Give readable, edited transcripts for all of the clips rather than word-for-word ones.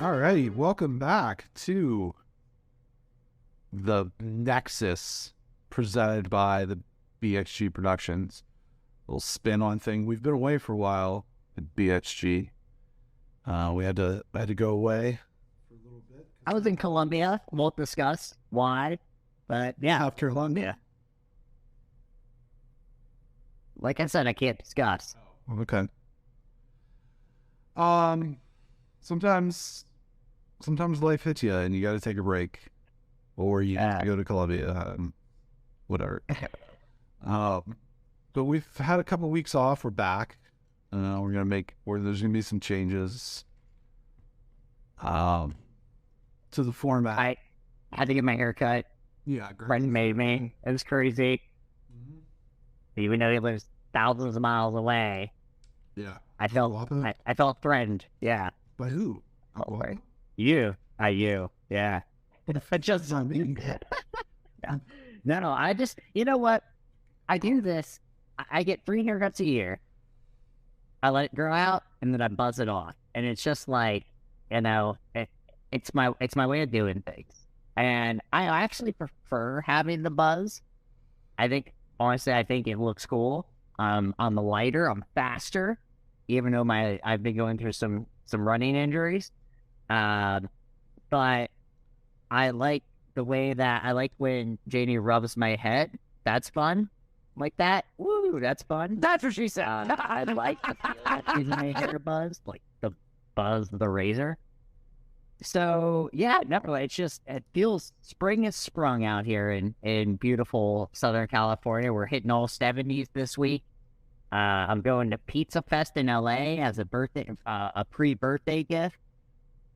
Alrighty, welcome back to the Nexus presented by the BXG Productions. Little spin on thing. We've been away for a while at BXG. I had to go away for a little bit. I was in Colombia. Won't discuss why, but yeah, South Carolina. Like I said, I can't discuss. Oh, okay. Sometimes life hits you and you got to take a break, or you go to Colombia, whatever. But we've had a couple of weeks off. We're back. There's gonna be some changes to the format. I had to get my hair cut. Yeah, great. Friend made me. It was crazy. Mm-hmm. Even though he lives thousands of miles away. Yeah. I felt threatened. Yeah. By who? Oh, right. You. Yeah. Just on me. No. I just, you know what? I do this. I get 3 haircuts a year. I let it grow out and then I buzz it off. And it's just like, it's my way of doing things. And I actually prefer having the buzz. Honestly, I think it looks cool. I'm the lighter, I'm faster, even though I've been going through some running injuries. But I like the way that I like when Janie rubs my head. That's fun. Like that. Woo, that's fun. That's what she said. I like in my hair buzz, like the buzz of the razor. So yeah, definitely. It feels spring has sprung out here in beautiful Southern California. We're hitting all 70s this week. I'm going to Pizza Fest in LA as a pre-birthday gift.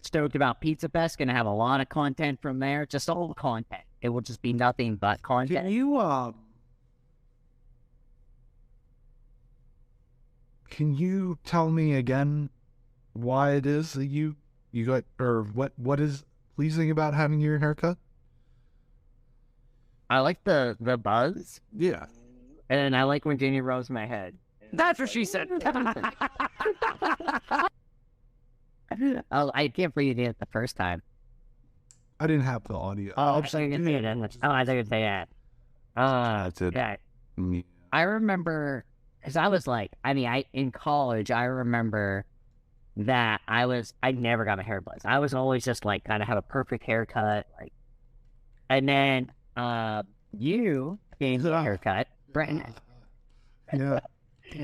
Stoked about Pizza Fest. Gonna have a lot of content from there. Just all content. It will just be nothing but content. Can you tell me again why it is that you got, or what is pleasing about having your haircut? I like the buzz. Yeah. And I like when Janie rubs my head. That's what she said. Oh, I can't believe you did it the first time. I didn't have the audio. Oh, I thought you were going to say that. That's it. Yeah. Yeah. I remember, because I was like, in college, I remember that I never got my hair buzzed. I was always just like, kind of have a perfect haircut. And then, you gave me a haircut, Brenton. Yeah.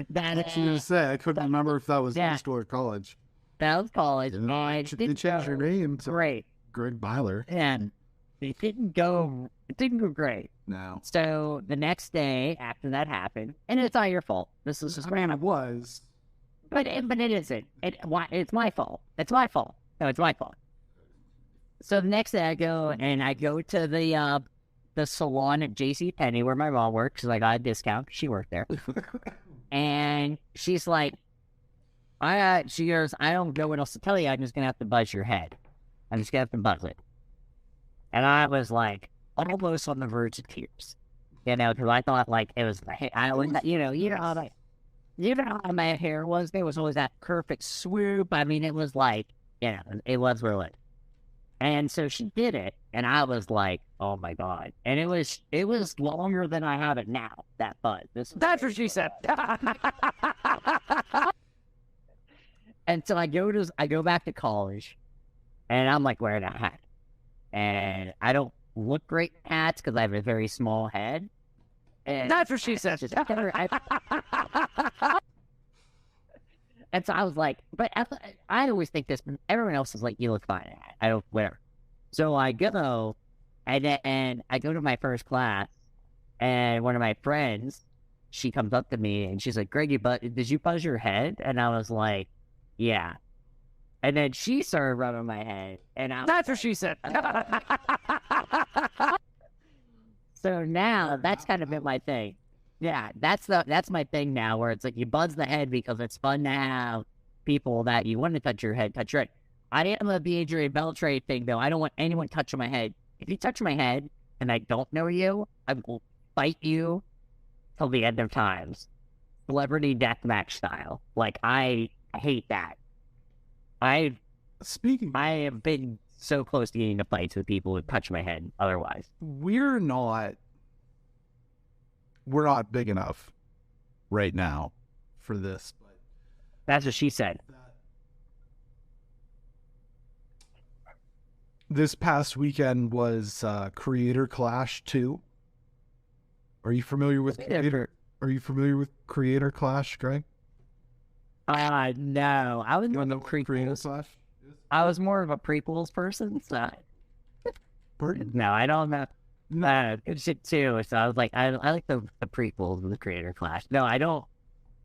That I was going to say, I couldn't remember if that was high school or college. That was college. They changed your name to great. Greg Byler. And it didn't go great. No. So the next day after that happened, and it's not your fault. This is just it was. But it isn't. It's my fault. It's my fault. No, it's my fault. So the next day I go to the salon at JCPenney where my mom works because I got a discount. She worked there. And she's like, she goes, I don't know what else to tell you. I'm just going to have to buzz your head. I'm just going to have to buzz it. And I was like, almost on the verge of tears. Because I thought like it was, you know how my hair was? There was always that perfect swoop. It was like, it was really. And so she did it. And I was like, oh my God. And it was longer than I have it now, that buzz. That's what she said. And so I go back to college and I'm like wearing a hat. And I don't look great in hats because I have a very small head. And that's what she said. And so I was like, but I always think this, everyone else is like, you look fine in a hat. I don't, whatever. So I go, and I go to my first class, and one of my friends, she comes up to me, and she's like, Greg, did you buzz your head? And I was like, yeah. And then she started rubbing my head, and that's what she said. So now, that's kind of been my thing. Yeah, that's my thing now, where it's like you buzz the head because it's fun to have people that you want to touch your head. I am a Adrian Beltre thing, though. I don't want anyone touching my head. If you touch my head and I don't know you, I will fight you till the end of times. Celebrity deathmatch style. Like, I hate that. Speaking, I have been so close to getting into fights with people who touch my head otherwise. we're not big enough right now for this. But That's what she said. this past weekend was Creator Clash 2. Are you familiar with Creator? Are you familiar with Creator Clash, Greg? No. I was You more want of to a know what Creator prequels. Clash? I was more of a prequels person. So Pardon? no, I don't know. Good shit too. So I was like, I like the prequels of the Creator Clash. No, I don't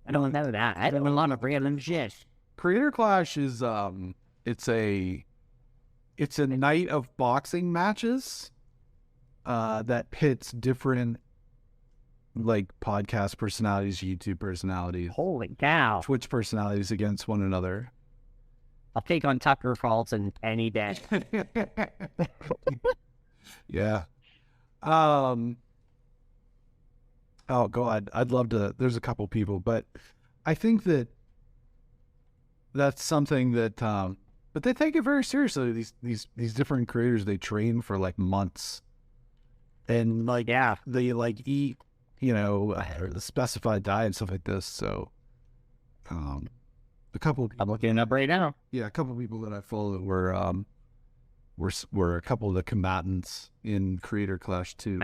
know that. I don't know a lot of random shit. Creator Clash is it's a night of boxing matches that pits different like podcast personalities, YouTube personalities, Holy cow! Twitch personalities against one another. I'll take on Tucker Carlson any day. Yeah. Oh God, I'd love to. There's a couple people, but I think that's something that but they take it very seriously. These different creators, they train for like months, and like Yeah. they like eat, the specified diet and stuff like this. So, a couple, I'm looking it up right now. yeah, a couple people that I follow were a couple of the combatants in Creator Clash 2.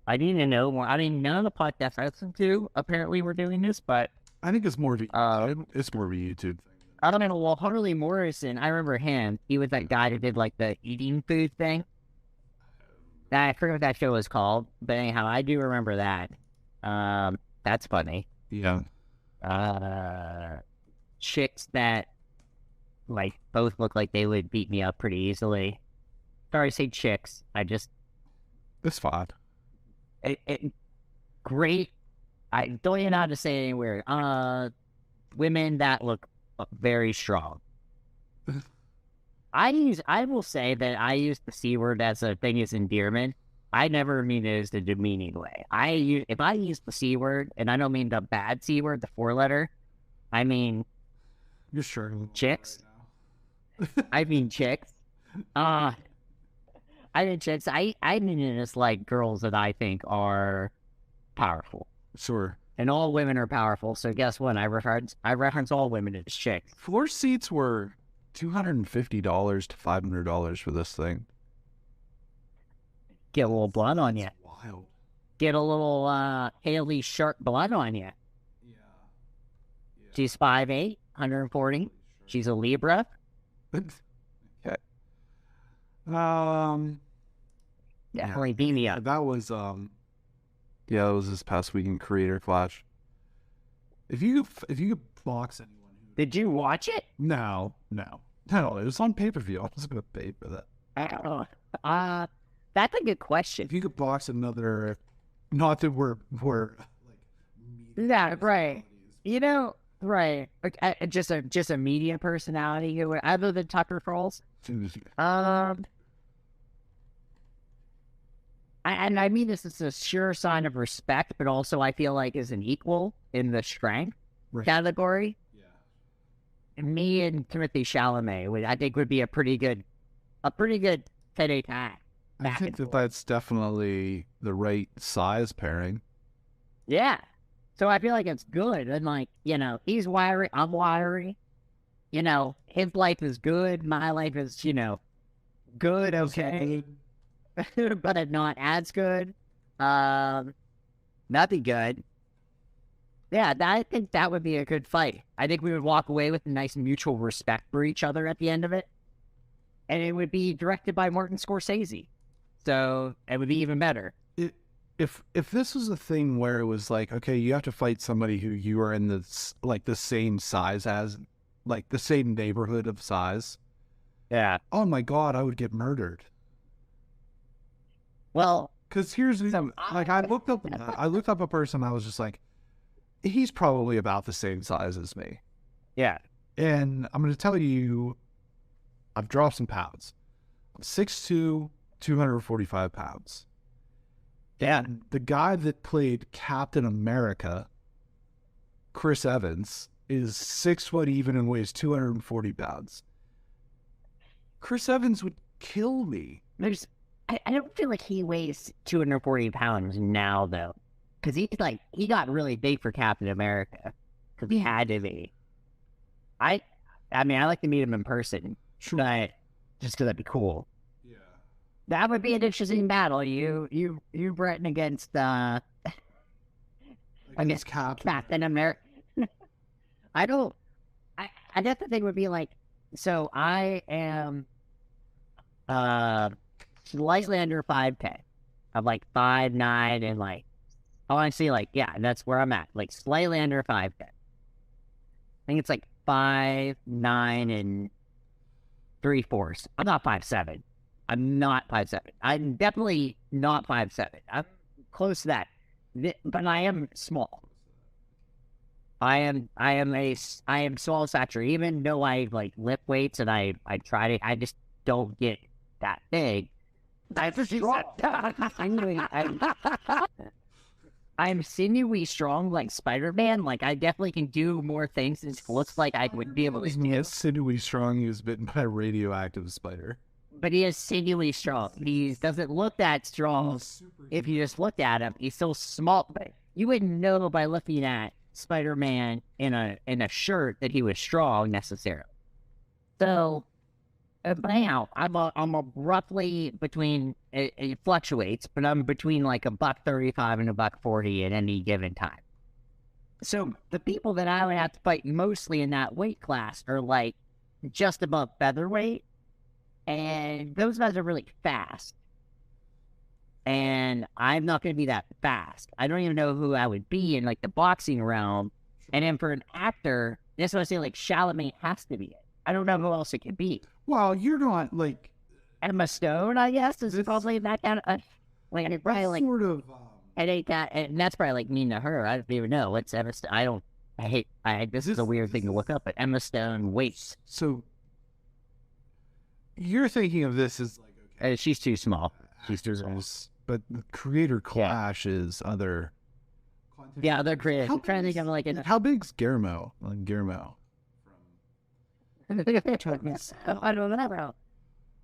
I didn't know more. I didn't know the podcast I listened to. Apparently, we're doing this, but I think it's more of a it's more of a YouTube thing. I don't know. Well, Harley Morrison, I remember him. He was that guy that did like the eating food thing. I forget what that show was called, but anyhow, I do remember that. That's funny. Yeah. Chicks that like both look like they would beat me up pretty easily. Sorry to say chicks. It's fine. Great. I don't even know how to say it anywhere. Women that look very strong. I will say that I use the C word as a thing as endearment. I never mean it as a demeaning way. If I use the C word, and I don't mean the bad C word, the 4-letter, I mean You're sure chicks. I mean chicks. I mean chicks. I mean it as like girls that I think are powerful. Sure. And all women are powerful, so guess what? I reference all women as chicks. Floor seats were $250 to $500 for this thing. Get a little blood on you. Wild. Get a little Haley Sharp blood on you. Yeah. She's 5'8", 140. She's a Libra. Okay. Definitely beat me up. That was that was this past week in Creator Clash. If you could box anyone who... Did you watch it? No, it was on pay-per-view. I was gonna pay for that. That's a good question. If you could box another, not that we're like, Yeah, right. Right. Just a media personality who, other than Tucker Carlson. And I mean this is a sure sign of respect, but also I feel like is an equal in the strength category. Yeah. And me and Timothy Chalamet, I think would be a pretty good tete-a-tete. I think that's definitely the right size pairing. Yeah. So I feel like it's good. And like, he's wiry, I'm wiry. His life is good. My life is, good, okay. But not as good. Nothing good. Yeah, I think that would be a good fight. I think we would walk away with a nice mutual respect for each other at the end of it. And it would be directed by Martin Scorsese. So it would be even better. If this was a thing where it was like, okay, you have to fight somebody who you are in the same size as, like the same neighborhood of size. Yeah. Oh my God, I would get murdered. Well, because here's like I looked up a person. I was just like, he's probably about the same size as me. Yeah. And I'm going to tell you, I've dropped some pounds. I'm 6'2", 245 pounds. And the guy that played Captain America, Chris Evans, is 6 foot even and weighs 240 pounds. Chris Evans would kill me. I don't feel like he weighs 240 pounds now, though. Because he got really big for Captain America. Because he had to be. I mean, I like to meet him in person. Sure. But just because that'd be cool. Yeah. That would be an interesting battle. You Breton against Captain America. I guess the thing would be like, so I am slightly under 5'10". I'm like 5'9" and like honestly, like, yeah, that's where I'm at. Like slightly under 5'10". I think it's like 5'9" and 3/4. I'm not 5'7". I'm not 5'7". I'm definitely not 5'7". I'm close to that. But I am small. I am small stature. Even though I like lift weights and I try to, I just don't get that big. I'm sinewy strong like Spider-Man. Like I definitely can do more things. It looks like I would be able to do. He's sinewy strong. He was bitten by a radioactive spider. But he is sinewy strong. He doesn't look that strong. If you just looked at him, he's so small. But you wouldn't know by looking at Spider-Man in a shirt that he was strong necessarily. So, but anyhow, I'm a roughly between. It fluctuates, but I'm between like $135 and $140 at any given time. So the people that I would have to fight mostly in that weight class are like just above featherweight. And those guys are really fast. And I'm not going to be that fast. I don't even know who I would be in, like, the boxing realm. And then for an actor, that's what I say, like, Chalamet has to be it. I don't know who else it could be. Well, you're not, like... Emma Stone, I guess, is probably that kind of... like, it's probably, like... sort of... It ain't that... And that's probably, like, mean to her. I don't even know. What's Emma Stone? This is a weird thing to look up, but Emma Stone weights. So... You're thinking of this as like, okay, she's too small. She's too small. But the creator clash is other. Yeah, other creators. I'm trying to think of like how big's Guillermo? Like Guillermo. I don't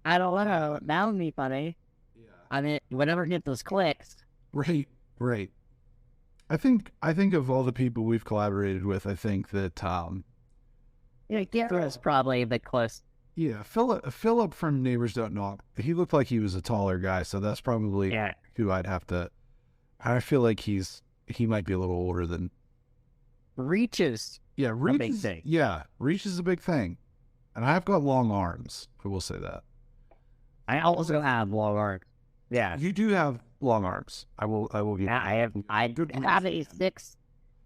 know. That would be funny. Yeah. I mean, whatever gets those clicks. Right. I think of all the people we've collaborated with, I think that Guillermo's probably the close. Yeah, Philip from Neighbors Don't Knock. He looked like he was a taller guy, so that's probably who I'd have to. I feel like he might be a little older than. Reaches. Yeah, Reach. A big thing. Yeah, Reach is a big thing, and I've got long arms. I will say that. I also have long arms. Yeah, you do have long arms. I will. Give yeah, I have. I have a 6.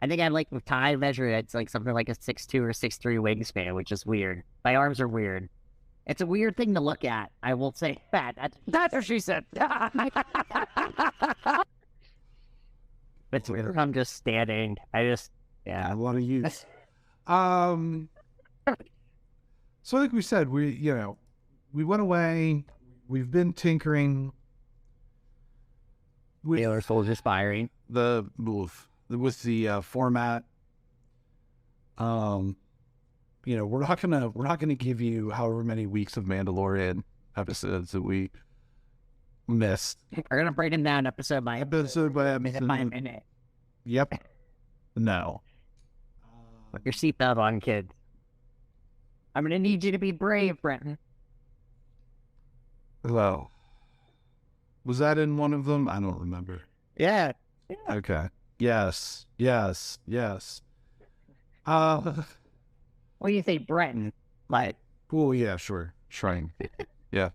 I think I like with Ty measure. It's like something like a 6'2" or 6'3" wingspan, which is weird. My arms are weird. It's a weird thing to look at. I will say that. That's what she said. It's weird. I'm just standing. I want to use. So like we said, we went away. We've been tinkering. Taylor Souls aspiring. With the format. We're not gonna give you however many weeks of Mandalorian episodes that we missed. We're gonna break them down episode by episode. Minute by minute. Yep. No. Put your seatbelt on, kid. I'm gonna need you to be brave, Brenton. Well, was that in one of them? I don't remember. Yeah. Okay. Yes. What do you say, Brenton? Like, oh yeah, sure, Shrine. Yeah,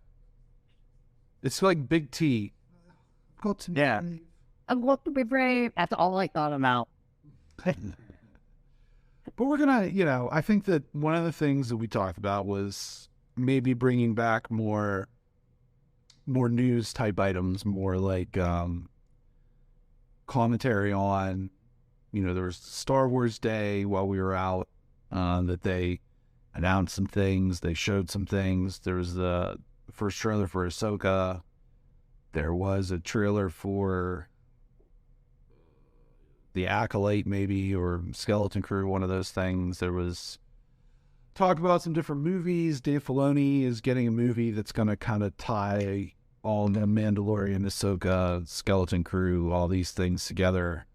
it's like Big T. Yeah, I'm going to be brave. That's all I thought about. But we're gonna, I think that one of the things that we talked about was maybe bringing back more news type items, more like commentary on. There was Star Wars Day while we were out. That they announced some things, they showed some things. There was the first trailer for Ahsoka. There was a trailer for the Acolyte, maybe, or Skeleton Crew, one of those things. There was talk about some different movies. Dave Filoni is getting a movie that's going to kind of tie all the Mandalorian, Ahsoka, Skeleton Crew, all these things together.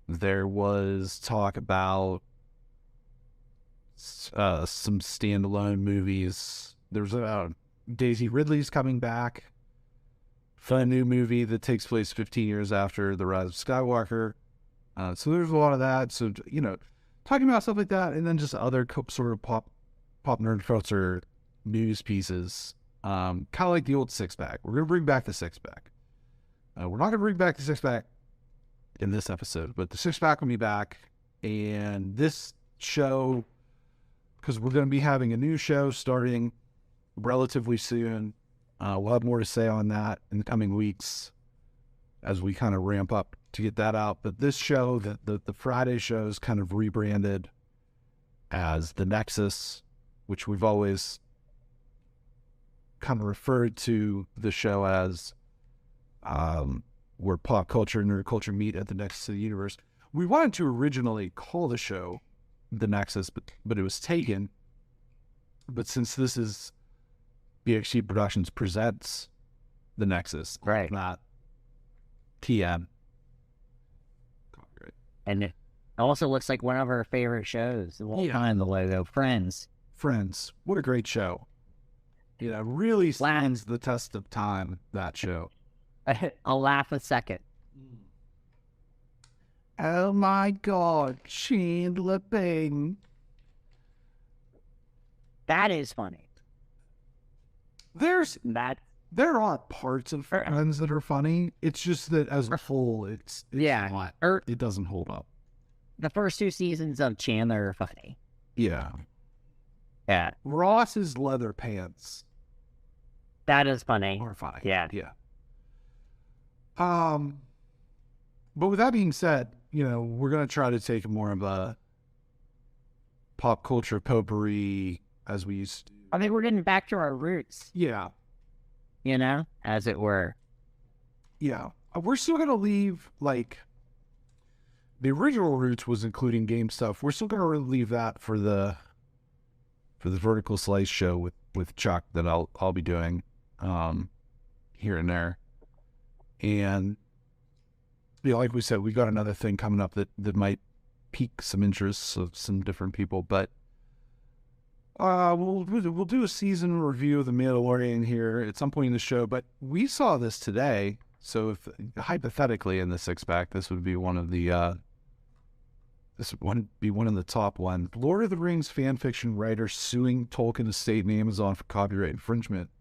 There was talk about some standalone movies. There's Daisy Ridley's coming back for a new movie that takes place 15 years after The Rise of Skywalker. So there's a lot of that. So, talking about stuff like that, and then just other sort of pop nerd culture news pieces. Kind of like the old six-pack. We're going to bring back the six-pack. We're not going to bring back the six-pack in this episode, but the six-pack will be back. And this show, because we're going to be having a new show starting relatively soon. We'll have more to say on that in the coming weeks as we kind of ramp up to get that out. But this show, the Friday show, is kind of rebranded as the Nexus, which we've always kind of referred to the show as, where pop culture and nerd culture meet at the Nexus of the universe. We wanted to originally call the show the Nexus, but it was taken. But since this is BXG Productions presents the Nexus, right? Not TM. Copyright. And it also looks like one of our favorite shows. We'll find the logo. Friends. What a great show. Really stands the test of time, that show. I'll laugh a second. Oh my God, Chandler Bing. That is funny. There are parts of Friends that are funny. It's just that as a whole, it's not. It doesn't hold up. The first 2 seasons of Chandler are funny. Yeah. Yeah. Ross's leather pants. That is funny. Are funny. Yeah. Yeah. But with that being said, we're going to try to take more of a pop culture potpourri as we used to. I think we're getting back to our roots. Yeah. As it were. Yeah. We're still going to leave, the original roots was including game stuff. We're still going to leave that for the Vertical Slice show with Chuck that I'll be doing here and there. And like we said, we got another thing coming up that might pique some interest of some different people, but we'll do a season review of The Mandalorian here at some point in the show. But we saw this today, so if hypothetically in the six-pack, this would be one of the top ones. Lord of the Rings fan fiction writer suing Tolkien estate and Amazon for copyright infringement.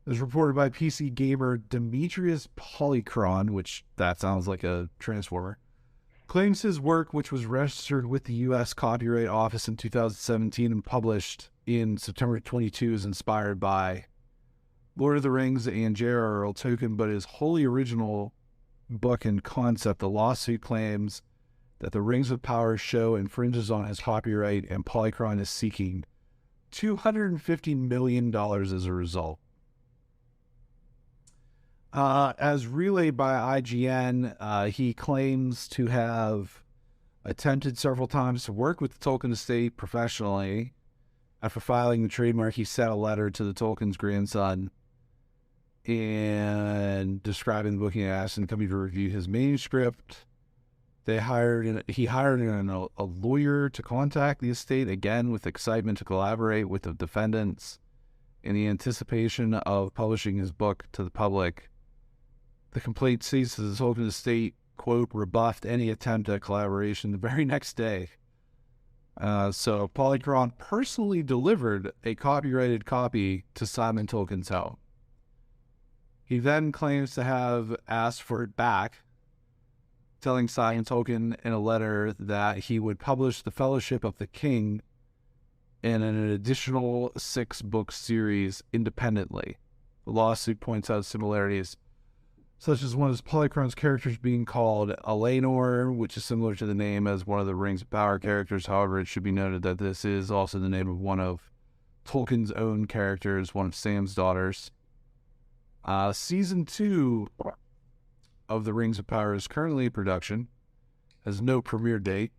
As reported by PC gamer Demetrius Polychron, which that sounds like a transformer, claims his work, which was registered with the U.S. Copyright Office in 2017 and published in September 22, is inspired by Lord of the Rings and J.R.R. Tolkien, but is wholly original book and concept. The lawsuit claims that the Rings of Power show infringes on his copyright, and Polychron is seeking $250 million as a result. As relayed by IGN, he claims to have attempted several times to work with the Tolkien estate professionally. After filing the trademark, he sent a letter to the Tolkien's grandson and describing the booking and asking the company to review his manuscript. He hired a lawyer to contact the estate, again with excitement to collaborate with the defendants in the anticipation of publishing his book to the public. The complaint states that the Tolkien estate, quote, rebuffed any attempt at collaboration the very next day. So Polychron personally delivered a copyrighted copy to Simon Tolkien's home. He then claims to have asked for it back, telling Simon Tolkien in a letter that he would publish The Fellowship of the King in an additional 6-book series independently. The lawsuit points out similarities such as one of Polychron's characters being called Eleanor, which is similar to the name as one of the Rings of Power characters. However, it should be noted that this is also the name of one of Tolkien's own characters, one of Sam's daughters. Season 2 of The Rings of Power is currently in production, has no premiere date,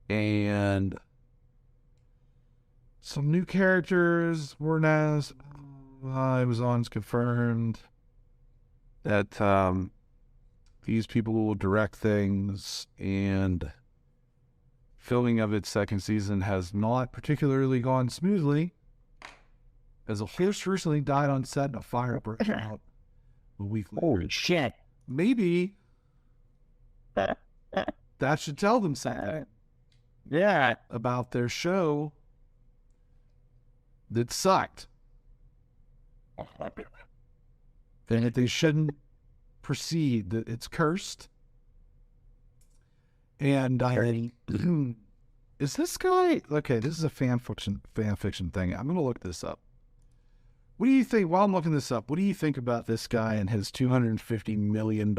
and Some new characters were announced. Amazon's confirmed that these people will direct things, and filming of its second season has not particularly gone smoothly, as a horse recently died on set and a fire broke out a week later. Holy shit. Maybe that should tell them something Yeah. about their show that sucked. Then that they shouldn't proceed, that it's cursed. And is this guy okay? This is a fan fiction thing. I'm gonna look this up. What do you think? While I'm looking this up, what do you think about this guy and his $250 million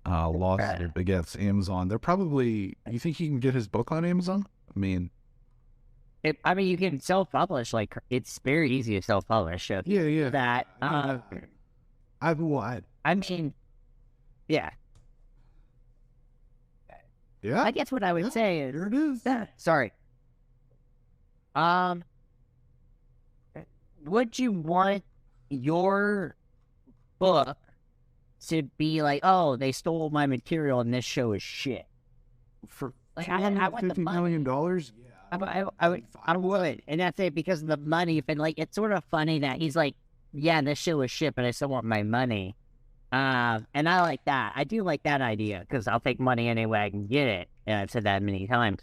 lawsuit against Amazon? They're probably. You think he can get his book on Amazon? I mean, you can self-publish. Like, it's very easy to self-publish. So yeah. That. I've what? I mean, yeah. Yeah. I guess what I would say is. Here it is. Sorry. Would you want your book to be like, oh, they stole my material and this show is shit? For Like, I want the $50 money. million? Yeah. I would, and that's it, because of the money. And like, it's sort of funny that he's like, yeah, this show is shit, but I still want my money. And I like that. I do like that idea, because I'll take money any way I can get it. And I've said that many times.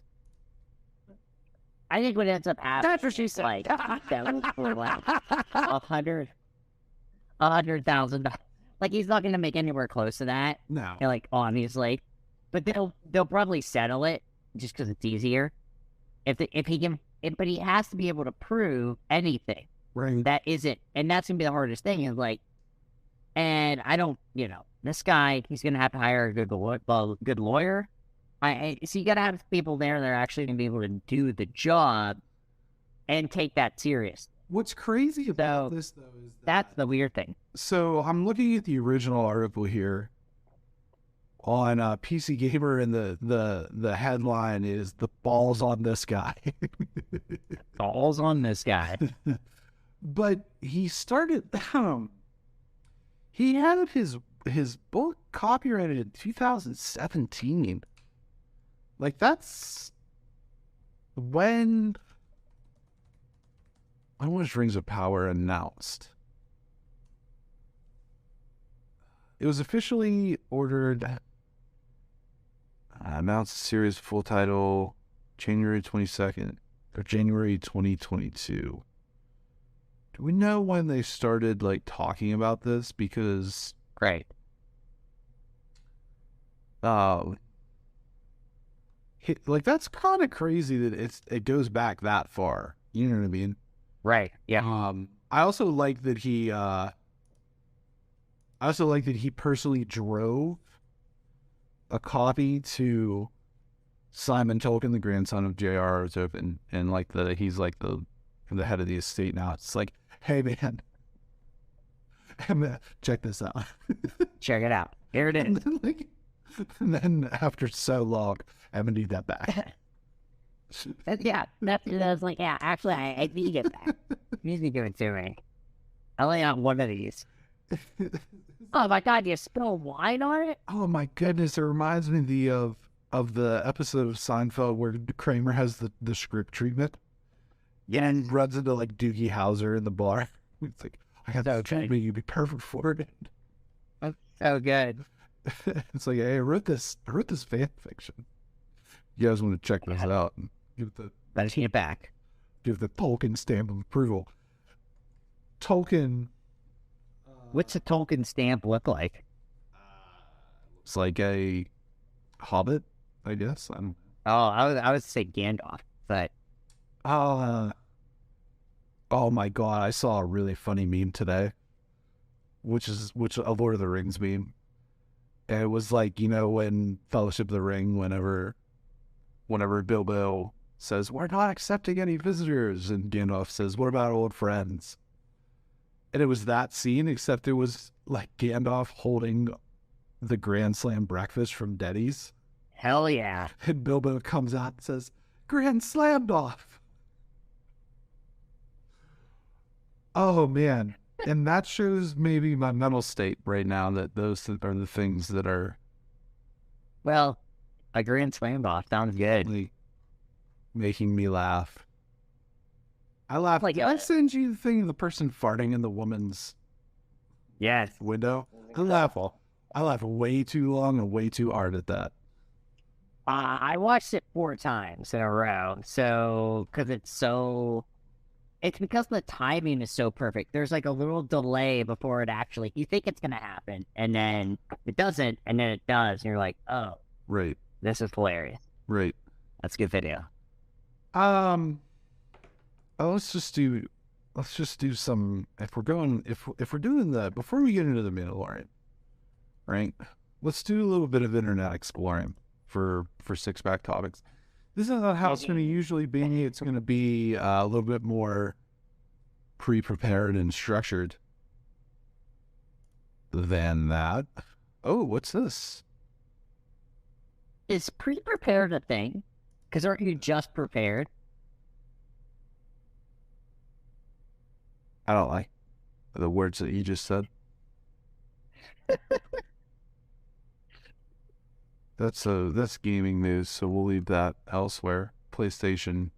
I think what ends up happening, that's what she said. Like, that was for like $100,000. Like, he's not going to make anywhere close to that. No. Like, obviously, but they'll probably settle it just because it's easier. If he can, but he has to be able to prove anything. Right. That isn't, and that's gonna be the hardest thing. Is like, and I don't, this guy, he's gonna have to hire a good lawyer. So you gotta have people there that are actually gonna be able to do the job and take that serious. What's crazy about this, though, is that's the weird thing. So I'm looking at the original article here on PC Gamer, and the headline is "The balls on this guy." Balls on this guy. But he started. He had his book copyrighted in 2017. Like, that's when was Rings of Power announced? It was officially ordered. Announced series full title January 22nd or January 2022. Do we know when they started like talking about this? Because Great. like, that's kind of crazy that it goes back that far. You know what I mean? Right. Yeah. I also like that he personally drove a copy to Simon Tolkien, the grandson of J.R.R. Tolkien, and like he's like the head of the estate now. It's like, hey man, check this out. Check it out. Here it is. And then after so long, I'm gonna need that back. Yeah, that's what I was like. Yeah, actually, I need it back. You need to give it to me. I only got one of these. Oh my god, you spilled wine on it? Oh my goodness, it reminds me of the episode of Seinfeld where Kramer has the script treatment. Yeah, and runs into like Doogie Howser in the bar. It's like, I got that treatment, you'd be perfect for it. That's so good. It's like, hey, I wrote this fan fiction. You guys want to check this out and Let's get it back. Give the Tolkien stamp of approval. Tolkien. What's a Tolkien stamp look like? It's like a Hobbit, I guess. I don't. Oh, I would say Gandalf, but. Oh my god! I saw a really funny meme today, which a Lord of the Rings meme. And it was like, when Fellowship of the Ring, whenever Bilbo says, "We're not accepting any visitors," and Gandalf says, "What about old friends?" And it was that scene, except it was like Gandalf holding the Grand Slam breakfast from Denny's. Hell yeah! And Bilbo comes out and says, "Grand Slammed off." Oh man, and that shows maybe my mental state right now. That those are the things that are Well, a grand slam off sounds good. like making me laugh. I laugh. Like, Did I send you the thing of the person farting in the woman's yes. window? I laugh way too long and way too hard at that. I watched it 4 times in a row. So, it's because the timing is so perfect. There's like a little delay before it actually, you think it's going to happen, and then it doesn't, and then it does. And you're like, oh, Right. this is hilarious. Right. That's a good video. Let's just do some, if we're doing before we get into the Mandalorian, right? Let's do a little bit of internet exploring for six pack topics. This is not how it's going to usually be. It's going to be a little bit more pre-prepared and structured than that. Oh, what's this? Is pre-prepared a thing? Because aren't you just prepared? I don't like the words that you just said. That's gaming news, so we'll leave that elsewhere. PlayStation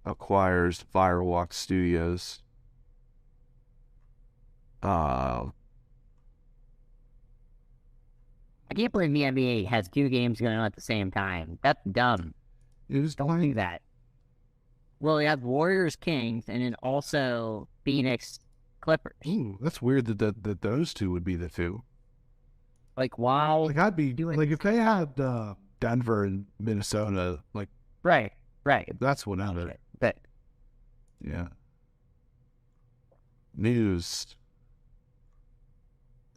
acquires Firewalk Studios. I can't believe the NBA has 2 games going on at the same time. That's dumb. Don't do that. Well, you have Warriors Kings and then also Phoenix Clippers. Ooh, that's weird that those two would be the two. Like, wow. Like I'd be like if they had Denver and Minnesota, like Right. that's what out of it. But Yeah. News.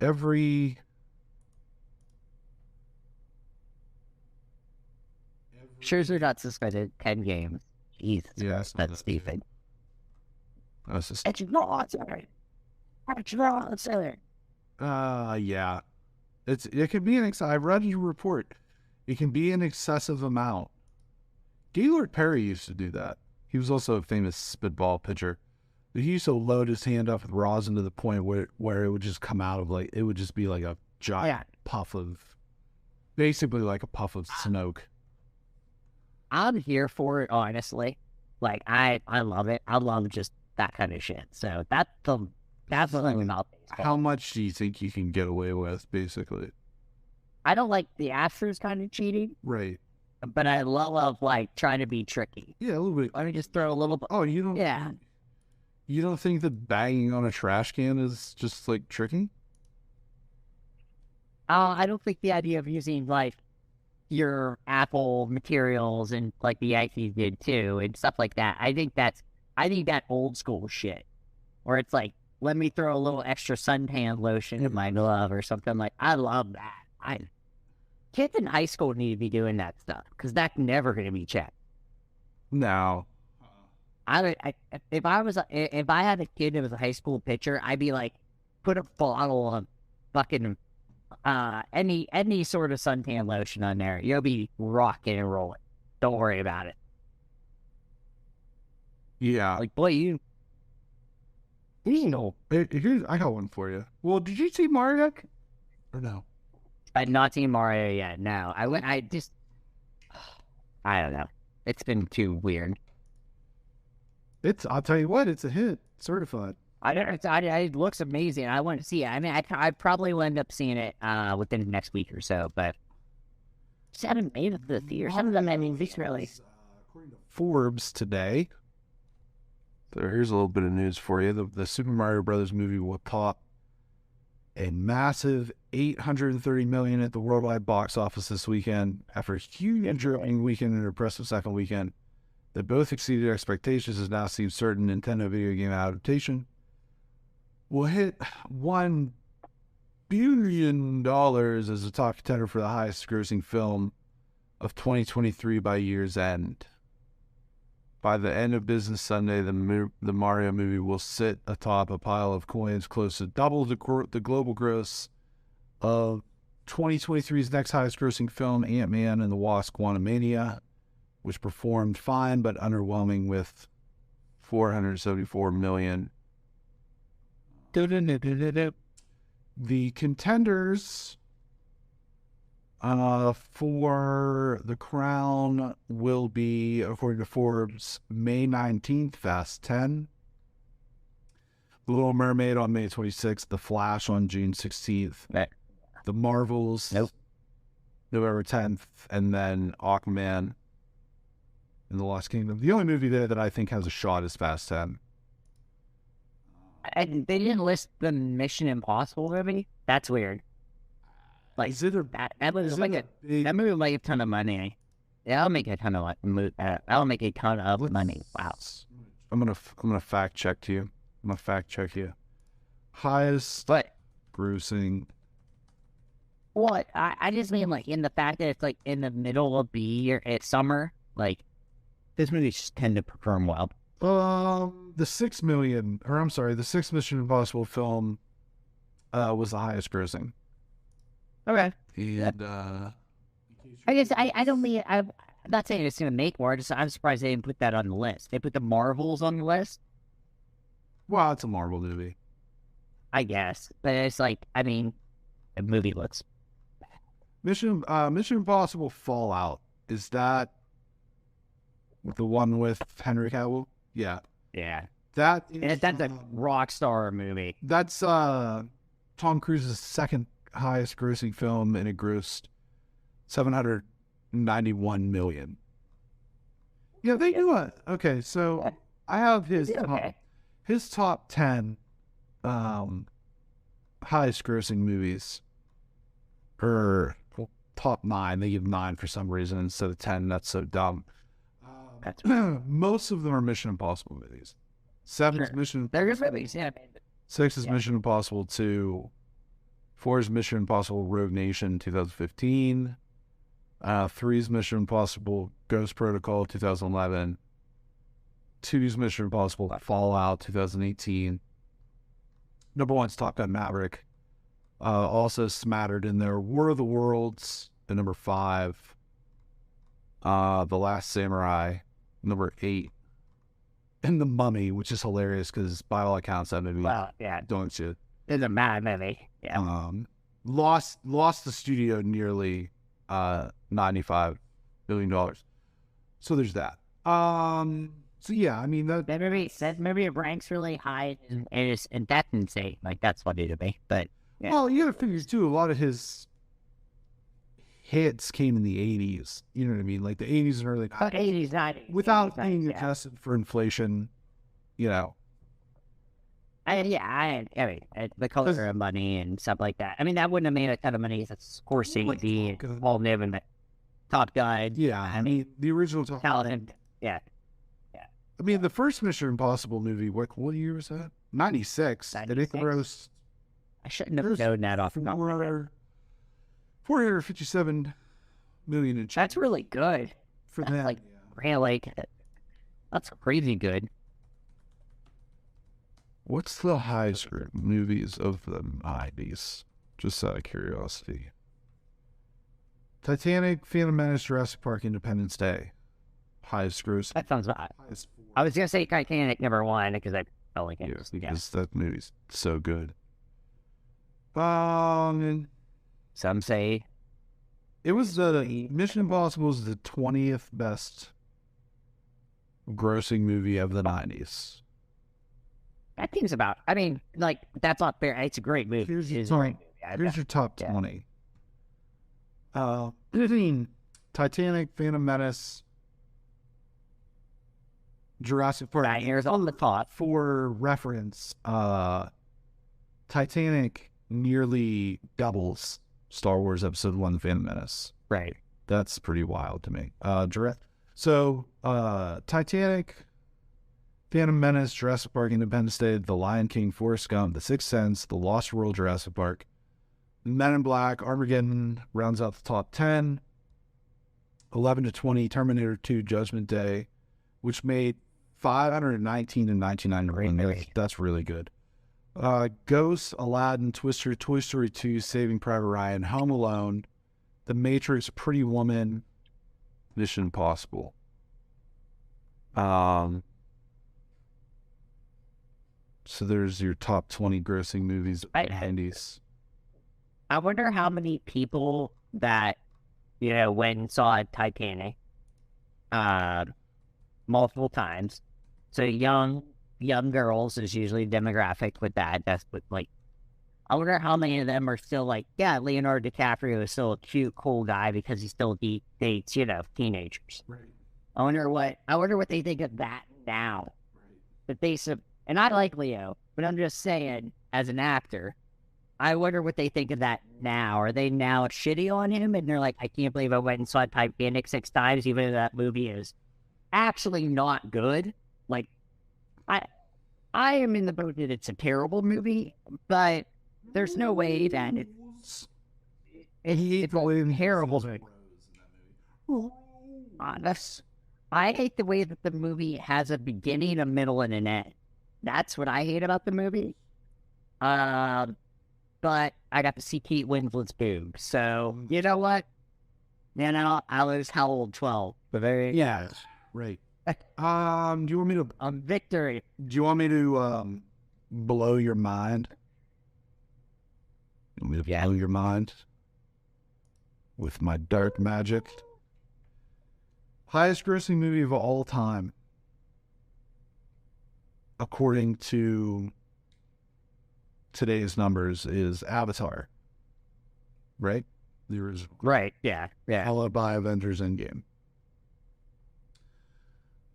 Every Scherzer got suspended 10 games. Jesus Yeah, Christ, that's stupid. That's just It's not sorry. It's not sorry. yeah. It can be I read your report. It can be an excessive amount. Gaylord Perry used to do that. He was also a famous spitball pitcher. But he used to load his hand up with rosin to the point where it would just come out of it would just be like a giant puff of, basically like a puff of smoke. I'm here for it, honestly. Like, I love it. I love just that kind of shit. So that's the thing about baseball. How much do you think you can get away with, basically? I don't like the Astros kind of cheating. Right. But I love like trying to be tricky. Yeah, a little bit. Let me just throw a little bit. Oh, you don't? Yeah. You don't think that banging on a trash can is just like tricky? I don't think the idea of using like your Apple materials and like the Yankees did too and stuff like that. I think that old school shit where it's like, let me throw a little extra suntan lotion in my glove or something like. I love that. Kids in high school need to be doing that stuff because that's never going to be checked. No. If I had a kid that was a high school pitcher, I'd be like, put a bottle of fucking any sort of suntan lotion on there. You'll be rocking and rolling. Don't worry about it. Yeah. Like, boy, you know. I got one for you. Well, did you see Mario or no? I've not seen Mario yet. No, I don't know. It's been too weird. I'll tell you what, it's a hit, certified. It looks amazing. I want to see it. I mean, I probably will end up seeing it within the next week or so, but just haven't made it to the theater. Some of them, I mean, really. According to Forbes today, so here's a little bit of news for you. The Super Mario Brothers movie will top a massive $830 million at the worldwide box office this weekend after a huge opening weekend and an impressive second weekend that both exceeded expectations. It now seems certain Nintendo video game adaptation will hit $1 billion as a top contender for the highest grossing film of 2023 by year's end. By the end of business Sunday, the Mario movie will sit atop a pile of coins close to double the global gross of 2023's next highest grossing film, Ant-Man and the Wasp: Quantumania, which performed fine but underwhelming with $474 million The contenders for the crown will be, according to Forbes, May 19th, Fast 10. The Little Mermaid on May 26th. The Flash on June 16th. Right. The Marvels, November 10th. And then Aquaman and the Lost Kingdom. The only movie there that I think has a shot is Fast 10. And they didn't list the Mission Impossible movie. That's weird. Like, Is it a, that was is like it a, big, that movie will make a ton of money. Yeah, I'll make a ton of money. I'll make a ton of money. Wow. I'm gonna fact check you. I'm gonna fact check you. Highest But grossing. what? I just mean like in the fact that it's like in the middle of the year, it's summer. Like this movies just tend to perform well. The 6 million, or I'm sorry, the 6th Mission Impossible film was the highest grossing. Okay. And I guess I don't mean I'm not saying it's gonna make more. I'm surprised they didn't put that on the list. They put the Marvels on the list. well, it's a Marvel movie. I guess, but it's like I mean, the movie looks. Mission Impossible Fallout, is that the one with Henry Cavill? Yeah. Yeah. That is, That's a rock star movie. that's Tom Cruise's second highest grossing film, and it grossed $791 million. Yeah, they do it. Okay, so I have his Okay. top 10 highest grossing movies, or top 9. They give 9 for some reason instead of 10. That's so dumb. That's Most of them are Mission Impossible movies. 7 is Sure. Mission. They're good movies. Yeah. 6 is Yeah. Mission Impossible 2. 4 is Mission Impossible Rogue Nation 2015. 3 is Mission Impossible Ghost Protocol 2011. 2 is Mission Impossible Fallout 2018. Number 1 is Top Gun Maverick. Also smattered in there War of the Worlds at number 5. The Last Samurai, number 8. And The Mummy, which is hilarious because by all accounts that movie, Well, yeah. don't you? It's a mad movie. Yeah. Lost the studio nearly $95 billion. So there's that. So yeah, I mean that Maybe it ranks really high, and that's insane. Like that's funny to me. But yeah. well, you gotta figure too, a lot of his hits came in the 80s. You know what I mean? Like the 80s and early 90s. 80s, 90s. Without 80s, being 90s, adjusted for inflation, you know. I mean, the color of money and stuff like that. I mean, that wouldn't have made a ton of money. That's Scorsese, and Paul Niven, and Top Gun. Yeah, I mean the original Top Talent. Yeah. I mean the first Mission Impossible movie, what year was that? 96. Did it 96? gross I shouldn't have known that off the top of my head. $457 million in That's really good. for That's that. like, really, that's crazy good. What's the highest movies of the 90s? Just out of curiosity. Titanic, Phantom Menace, Jurassic Park, Independence Day. Highest gross. That sounds bad. Highest I was gonna say Titanic number 1 because I felt like it. yes, Yeah. because that movie's so good. Some say It was Mission Impossible is the 20th best grossing movie of the 90s. that seems about. I mean, like that's not fair. It's a great movie. Here's It's your a great movie. I Here's bet. your top Yeah. 20. Titanic, Phantom Menace, Jurassic Park. Right, here's on the top. For reference, Titanic nearly doubles Star Wars Episode 1, The Phantom Menace. Right. That's pretty wild to me. So, Titanic, Phantom Menace, Jurassic Park, Independence Day, The Lion King, Forrest Gump, The Sixth Sense, The Lost World, Jurassic Park, Men in Black, Armageddon rounds out the top 10. 11 to 20, Terminator 2, Judgment Day, which made 519 and 99 million. That's really good. Ghost, Aladdin, Twister, Toy Story 2, Saving Private Ryan, Home Alone, The Matrix, Pretty Woman, Mission Impossible. So there's your top 20 grossing movies of the 90s. I wonder how many people that, went and saw Titanic multiple times. So young girls is usually demographic with that. That's what, like, I wonder how many of them are still like, yeah, Leonardo DiCaprio is still a cute, cool guy because he still dates, teenagers. Right. I wonder what they think of that now. Right. And I like Leo, but I'm just saying, as an actor, I wonder what they think of that now. Are they now shitty on him? And they're like, I can't believe I went and saw Titanic 6 times, even though that movie is actually not good. Like, I am in the boat that it's a terrible movie, but there's no way that it's a terrible movie. I hate the way that the movie has a beginning, a middle, and an end. That's what I hate about the movie. But I got to see Kate Winslet's boob, so you know what? I was how old? 12. But yeah, right. Do you want me to victory? Do you want me to blow your mind? You want me to blow your mind with my dark magic? Highest grossing movie of all time, according to today's numbers, is Avatar. Right? The original. Right, yeah. Followed by Avengers Endgame.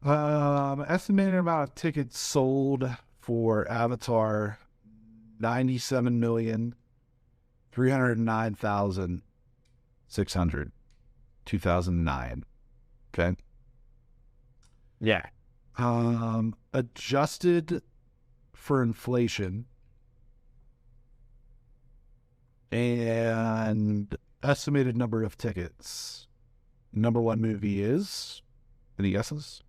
Estimated amount of tickets sold for Avatar, 97,309,600, 2009. Okay. Yeah. Adjusted for inflation and estimated number of tickets. Number one movie is, any guesses?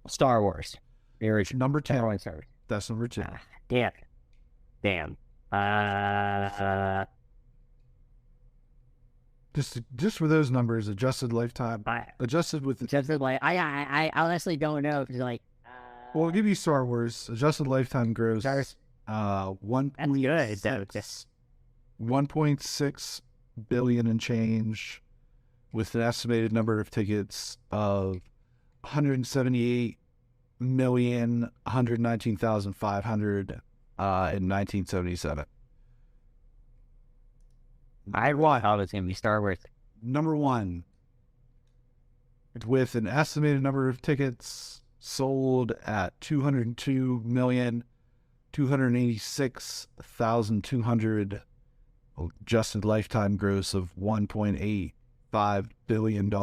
Star Wars. Number 10. Star Wars. That's number 2. Damn. Just for those numbers, adjusted lifetime, adjusted with I honestly don't know because well, I'll give you Star Wars adjusted lifetime gross. 1.6 billion and change, with an estimated number of tickets of 178,119,500 in 1977. I thought it was going to be Star Wars. Number one, with an estimated number of tickets sold at 202,286,200, adjusted lifetime gross of $1.85 billion,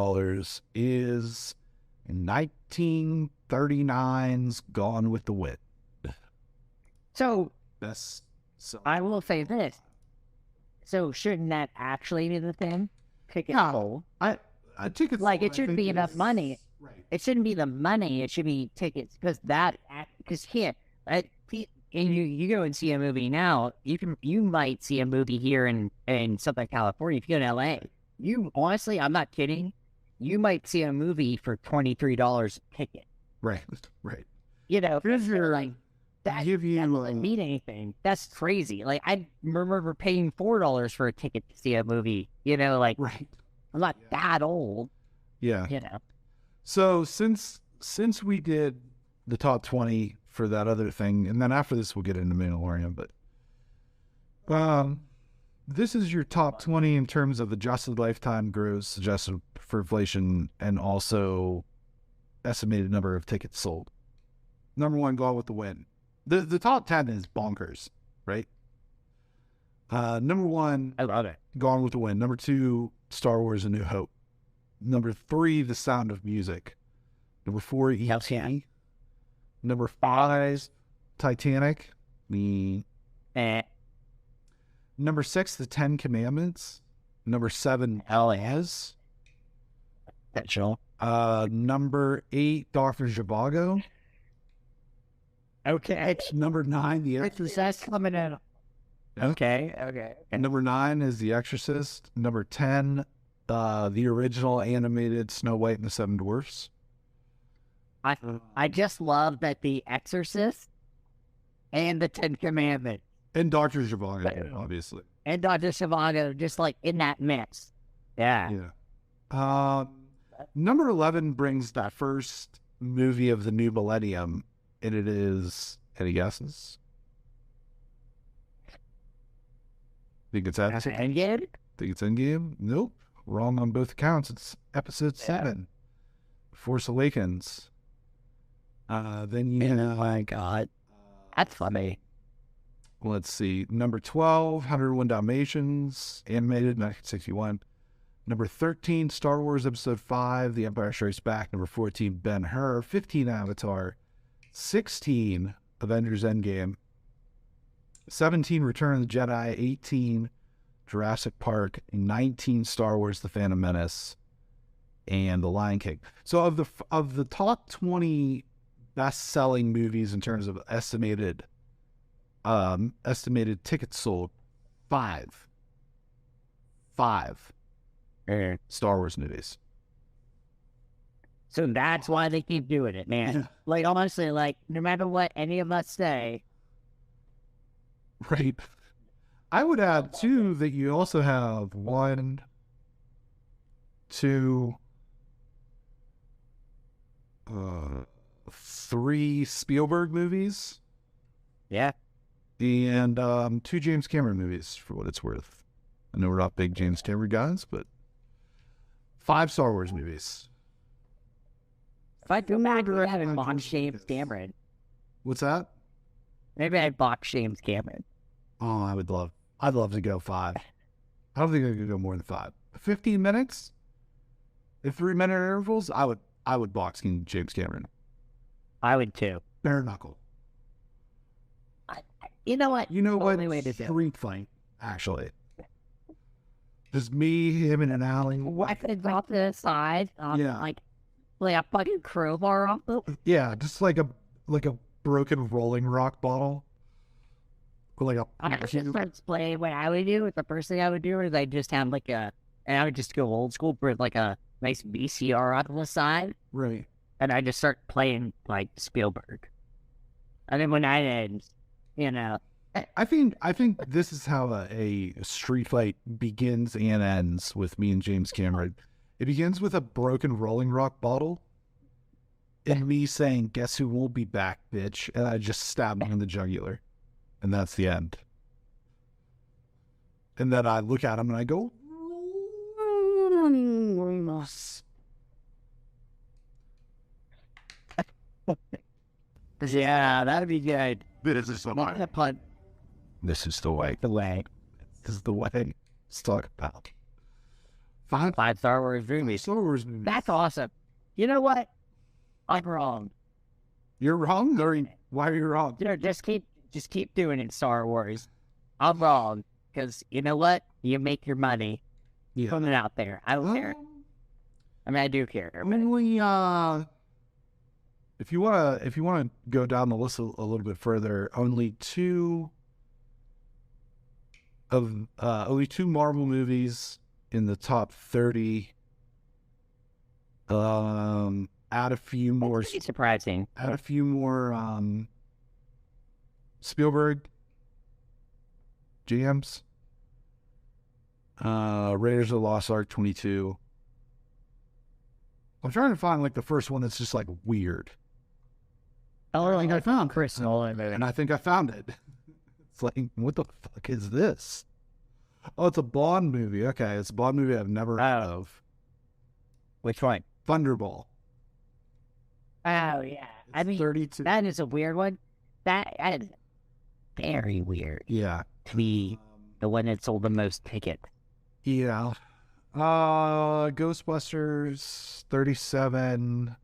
is 1939's Gone with the Wind. So, That's so. I will say this. So shouldn't that actually be the thing? No, tickets. Like, it shouldn't be enough money. Right. It shouldn't be the money. It should be tickets because here, and you go and see a movie now. You might see a movie here in Southern California. If you go to LA, you honestly, I'm not kidding. You might see a movie for $23 a ticket. Right. If you're like. That doesn't mean anything. That's crazy. Like, I remember paying $4 for a ticket to see a movie. Right. I'm not that old. Yeah. So since we did the top 20 for that other thing, and then after this we'll get into Mandalorian, but this is your top 20 in terms of adjusted lifetime gross, adjusted for inflation, and also estimated number of tickets sold. Number 1, Gone with the Wind. The top 10 is bonkers, right? Number 1, I love it. Gone with the Wind. Number 2, Star Wars: A New Hope. Number 3, The Sound of Music. Number 4, E.T. Yeah. Number 5, Titanic. Number 6, The Ten Commandments. Number 7, Elias. Number 8, Dr. Zhivago. Okay. Number 9, The Exorcist. That's coming in. Okay. And number 9 is The Exorcist. Number 10, the original animated Snow White and the Seven Dwarfs. I just love that The Exorcist and the Ten Commandments And Dr. Zhivago, obviously. and Dr. Zhivago just like in that mix. Yeah. Yeah. Number 11 brings the first movie of the new millennium, and it is, any guesses? Think it's That's Endgame? an Endgame? Think it's Endgame? Nope. Wrong on both accounts. It's episode 7, Force Awakens. Then you Oh my God. That's funny. let's see. Number 12, 101 Dalmatians, animated, 1961. Number 13, Star Wars Episode 5, The Empire Strikes Back. Number 14, Ben-Hur. 15, Avatar. 16, Avengers Endgame. 17, Return of the Jedi. 18, Jurassic Park. 19, Star Wars The Phantom Menace. And The Lion King. So of the top 20 best-selling movies in terms of estimated tickets sold, five Star Wars movies. So that's why they keep doing it, man. Like, honestly, like, no matter what any of us say, Right. I would add, too, that you also have 1, 2, 3 Spielberg movies. yeah. And 2 James Cameron movies, for what it's worth. I know we're not big James Cameron guys, but 5 Star Wars movies. If I do remember having bought James Cameron, What's that? maybe I bought James Cameron. Oh, I'd love to go 5. I don't think I could go more than 5. 15 minutes? At 3-minute intervals, I would box King James Cameron. I would too. Bare knuckle. You know what? You know what? Only way to do it. Street fight, actually. Just me, him, and an alley. Weapons off to the side, Yeah. like a fucking crowbar off the. Yeah, just like a broken Rolling Rock bottle. Or like a. I just explain what I would do. The first thing I would do is I just have and I would just go old school, put like a nice VCR on the side, Right. and I just start playing like Spielberg. And then when that ends, you know, I think this is how a street fight begins and ends with me and James Cameron. It begins with a broken Rolling Rock bottle and me saying, "Guess who won't be back, bitch?" And I just stab him in the jugular. And that's the end. And then I look at him and I go, yeah, that'd be good. "This is the way. Not a pun. This is the way. The way. This is the way." Let's talk about 5 Star Wars movies. Star Wars movies. That's awesome. You know what? I'm wrong. You're wrong, or why are you wrong? You know, just keep doing it, Star Wars. I'm wrong because you know what? You make your money. Yeah. Put it out there. I don't care. I mean, I do care. But Only if you wanna go down the list a little bit further, only two Marvel movies in the top 30. Add a few more. it's pretty surprising. Add a few more Spielberg jams. Raiders of the Lost Ark 22. I'm trying to find like the first one that's just like weird. Oh, I think I found Chris Nolan movie. and I think I found it. It's like, what the fuck is this? Oh, it's a Bond movie. Okay, it's a Bond movie I've never heard of. Which one? Thunderball. Oh yeah. I mean, 32. that is a weird one. That is very weird Yeah. to be the one that sold the most tickets. Yeah. Ghostbusters 37.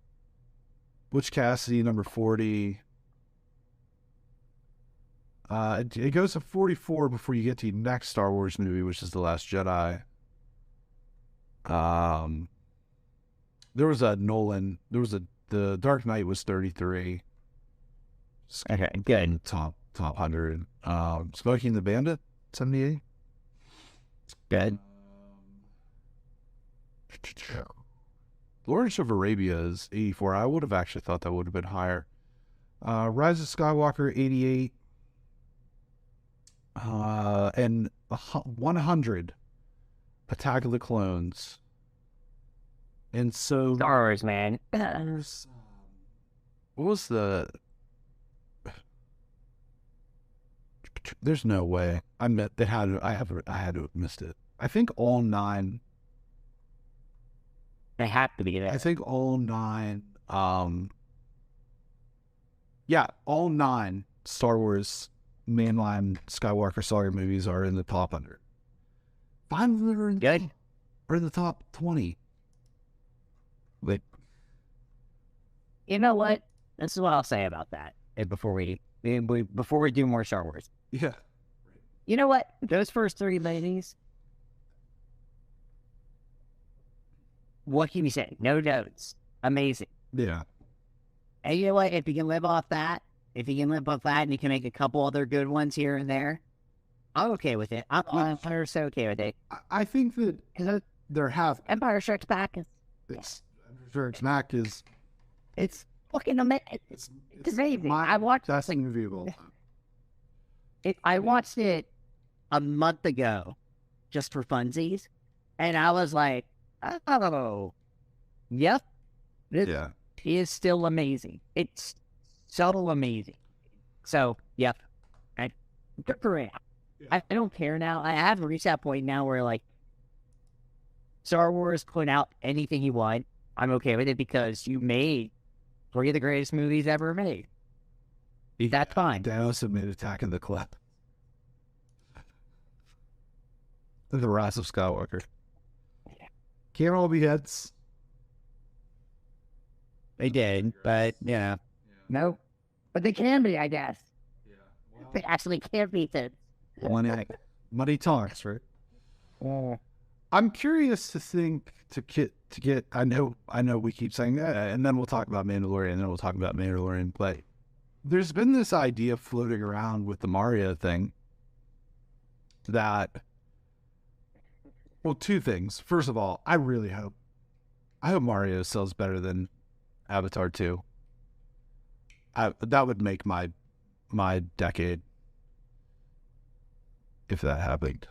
Butch Cassidy number 40. It goes to 44 before you get to the next Star Wars movie, which is The Last Jedi. There was a Nolan. The Dark Knight was 33. Okay, good. Top 100. Smoking the Bandit 78. Good. Lawrence of Arabia is 84. I would have actually thought that would have been higher. Rise of Skywalker, 88. And 100, Attack of the Clones. And so... Star Wars, man. What was the... There's no way. I had to have missed it. I think all 9... They have to be there. I think all 9... yeah, all 9 Star Wars mainline Skywalker saga movies are in the top 100. 5 of them are in the top 20. But you know what? This is what I'll say about that. Before we do more Star Wars. Yeah. You know what? Those first 3 movies. What can you say? No notes. Amazing. Yeah. And you know what? If you can live off that, and you can make a couple other good ones here and there, I'm okay with it. I'm 100% okay with it. I think that there have... Empire Strikes Back is... Empire Strikes Back is... It's fucking amazing. It's amazing. I watched that's like movie of all time. I watched it a month ago, just for funsies, and I was like, oh, yep. Yeah. It is still amazing. It's so amazing. So, yep. Good for it. I don't care now. I have reached that point now where, like, Star Wars put out anything you want. I'm okay with it because you made 3 of the greatest movies ever made. That's fine. They also made Attack of the Clones. The Rise of Skywalker. Can't all be heads. They did, but, yeah. No. But they can be, I guess. Yeah. Well, They actually can be heads. money talks, right? Oh. I'm curious to get. I know we keep saying that, and then we'll talk about Mandalorian, but there's been this idea floating around with the Mario thing that, well, 2 things. First of all, I hope Mario sells better than Avatar 2. That would make my decade if that happened.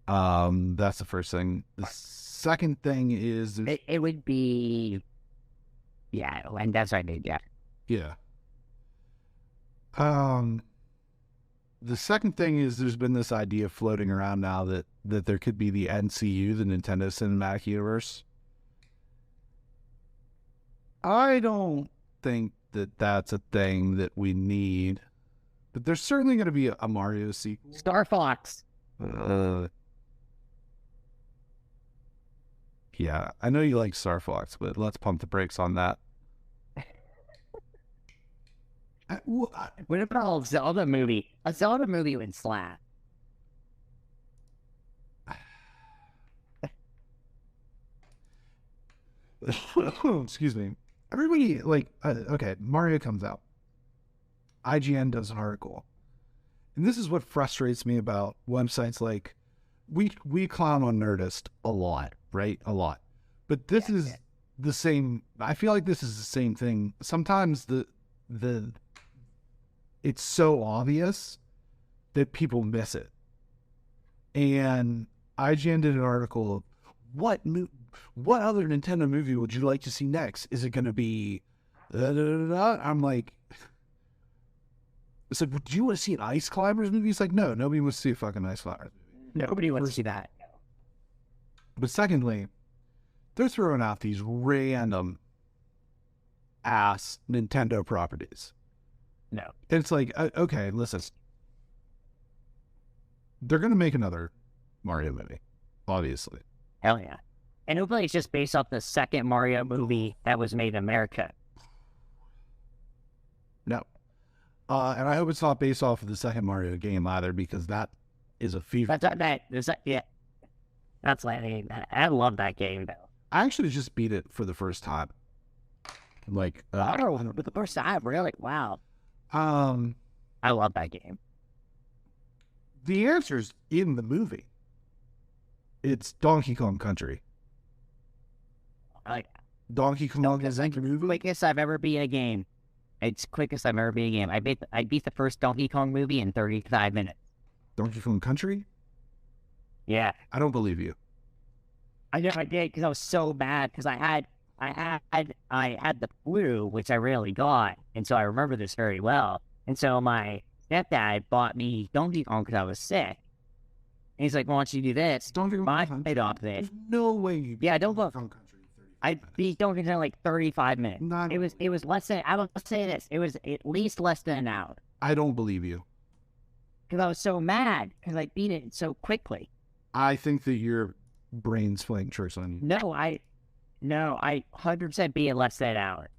That's the first thing. The second thing is It would be... Yeah, and that's what I need, yeah. yeah. The second thing is there's been this idea floating around now that there could be the NCU, the Nintendo Cinematic Universe. I don't think that that's a thing that we need, but there's certainly going to be a Mario sequel. Star Fox. Yeah, I know you like Star Fox, but let's pump the brakes on that. What about a Zelda movie? A Zelda movie would slap. Excuse me. Everybody, okay, Mario comes out. IGN does an article. And this is what frustrates me about websites like, we clown on Nerdist a lot, right? A lot. But this is the same, I feel like this is the same thing. Sometimes it's so obvious that people miss it. And IGN did an article of what other Nintendo movie would you like to see next? Is it going to be... I'm like... It's like, do you want to see an Ice Climbers movie? It's like, no, nobody wants to see a fucking Ice Climbers movie. Nobody wants to see that. But secondly, they're throwing out these random ass Nintendo properties. No. And it's like, okay, listen. They're going to make another Mario movie, obviously. Hell yeah. And hopefully it's just based off the second Mario movie that was made in America. No. And I hope it's not based off of the second Mario game either, because that is a fever. Yeah. That's like, I love that game, though. I actually just beat it for the first time. Like, for the first time, really? Wow. I love that game. The answer's in the movie. It's Donkey Kong Country. Like, Donkey Kong is like quickest I've ever beat a game. It's quickest I've ever beat a game. I beat the first Donkey Kong movie in 35 minutes. Donkey Kong Country? Yeah. I don't believe you. I know I did because I was so mad because I had the flu, which I rarely got, and so I remember this very well. And so my stepdad bought me Donkey Kong because I was sick. And he's like, "Why don't you do this? Donkey Kong My Country. paid off this." There's no way you beat Yeah, don't Donkey look. Kong Country in 35 I minutes. beat Donkey Kong in like 35 minutes. Not- It was less than. I will say this. It was at least less than an hour I don't believe you. because I was so mad because I beat it so quickly. I think that your brain's playing tricks on you. No, I 100% beat it less than an hour.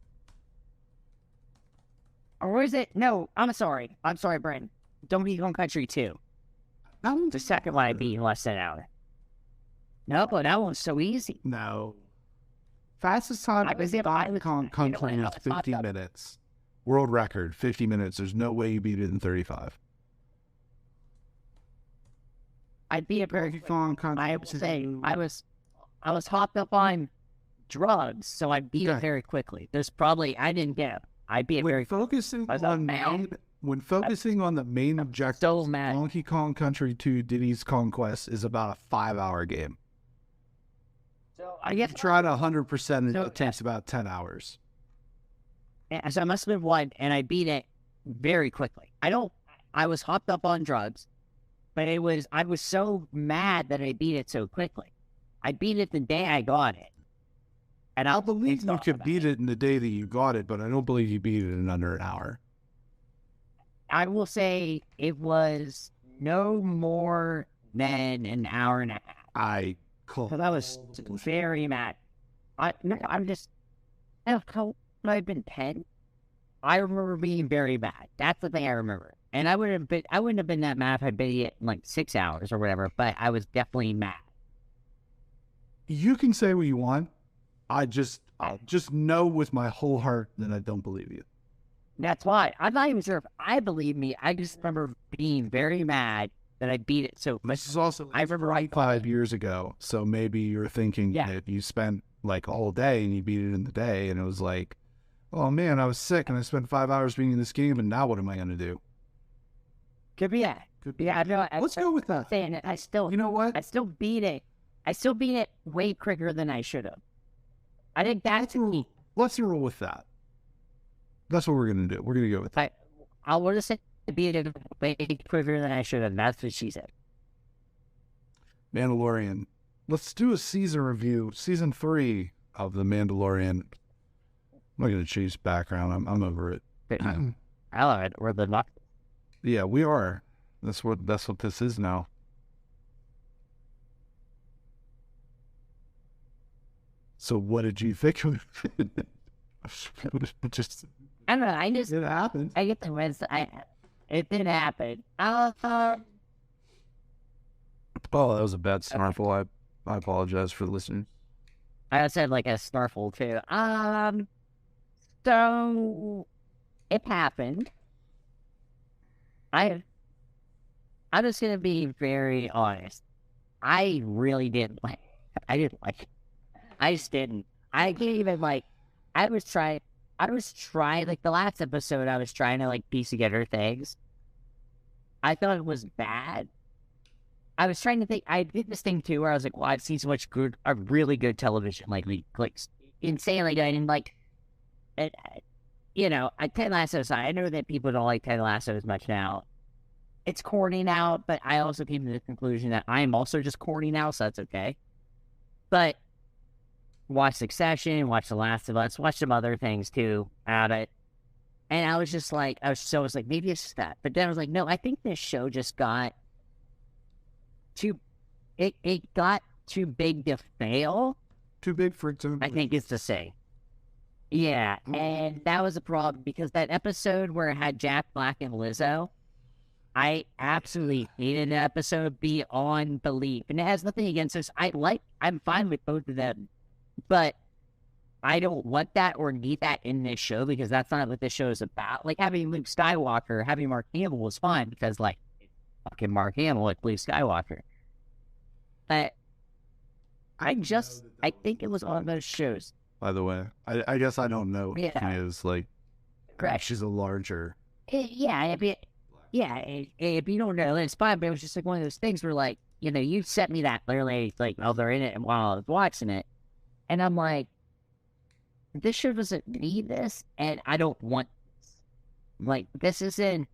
Or is it? No, I'm sorry, Brandon. Donkey Kong Country 2. The second one I beat in less than an hour. No, but that one's so easy. No. Fastest time I was- Donkey Kong Country is it's not 50 that- minutes. World record, 50 minutes. There's no way you beat it in 35. I beat it very Donkey Kong Country. I would say I was hopped up on drugs, so I beat it Okay. very quickly. There's probably I didn't get. I beat it very. I was mad. When focusing on the main objective, So mad. Donkey Kong Country 2 Diddy's Conquest is about a 5-hour game. So I guess Try to 100% So- it takes about 10 hours. yeah, so I must have been one, and I beat it very quickly. I was hopped up on drugs, but I was so mad that I beat it so quickly. I beat it the day I got it, and I believe you could beat it in the day that you got it, but I don't believe you beat it in under an hour. I will say it was no more than an hour and a half. I call Because I was very mad. I'm just. How I've been 10. I remember being very mad. That's the thing I remember. And I wouldn't have been that mad if I beat it in like 6 hours or whatever. But I was definitely mad. You can say what you want. I'll just know with my whole heart that I don't believe you. That's why I'm not even sure if I believe me. I just remember being very mad that I beat it so much. This is also I remember 5 years ago, so maybe you're thinking Yeah. that you spent like a whole day and you beat it in the day, and it was like, oh man, I was sick and I spent 5 hours beating this game, and now what am I going to do? Could be that. Could Yeah, I know. Let's go with that. Saying it, I still You know what? still beat it. I still beat it way quicker than I should have. I think that's me. Let's roll with that. That's what we're going to do. We're going to go with that. I would have said beat it way quicker than I should have. That's what she said. Mandalorian. Let's do a season review. Season 3 of The Mandalorian. I'm not going to change background. I'm over it. I love it. We're the luck. Yeah, we are. That's what this is now. So what did you think of it? Just I don't know. I just it happened. I get the rest. It did happen. Oh, that was a bad snarfle. I apologize for listening. I said like a snarfle too. So it happened. I'm just gonna be very honest. I really didn't like. I didn't like it. I just didn't. I can't even like. I was trying like the last episode. I was trying to like piece together things. I thought it was bad. I was trying to think. I did this thing too, where I was like, "Well, I've seen so much really good television lately, like insanely good." And like, Ted Lasso. I know that people don't like Ted Lasso as much now. It's corny now, but I also came to the conclusion that I am also just corny now, so that's okay. But watch Succession, watch The Last of Us, watch some other things too out of it. And I was just like, maybe it's just that. But then I was like, no, I think this show just got it got too big to fail, Too big for its own. I think is to say. Yeah, and that was a problem because that episode where it had Jack Black and Lizzo, I absolutely hated the episode beyond belief. And it has nothing against us. I'm fine with both of them. But I don't want that or need that in this show because that's not what this show is about. Like having Luke Skywalker, having Mark Hamill was fine because like fucking Mark Hamill, like Luke Skywalker. But I think it was on those shows. By the way, I guess I don't know. Yeah. Is like, Correct. she's a larger. Yeah, if you don't know, it's fine. But it was just like one of those things where, like, you sent me that clearly, like, oh, they're in it, and while I was watching it, and I'm like, this show doesn't need this, and I don't want this. Like, this isn't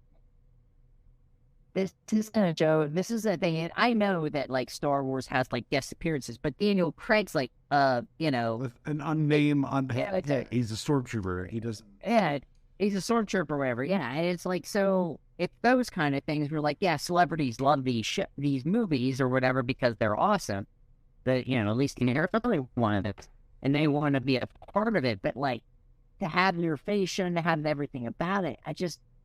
a joke. This is a thing, and I know that like Star Wars has like guest appearances, but Daniel Craig's like, With an unnamed, yeah, he's a stormtrooper. He doesn't. yeah, he's a stormtrooper or whatever. Yeah, and it's like, so if those kind of things were like, yeah, celebrities love these movies or whatever because they're awesome. That at least in Europe, they want it, and they want to be a part of it. But like to have your face shown, to have everything about it,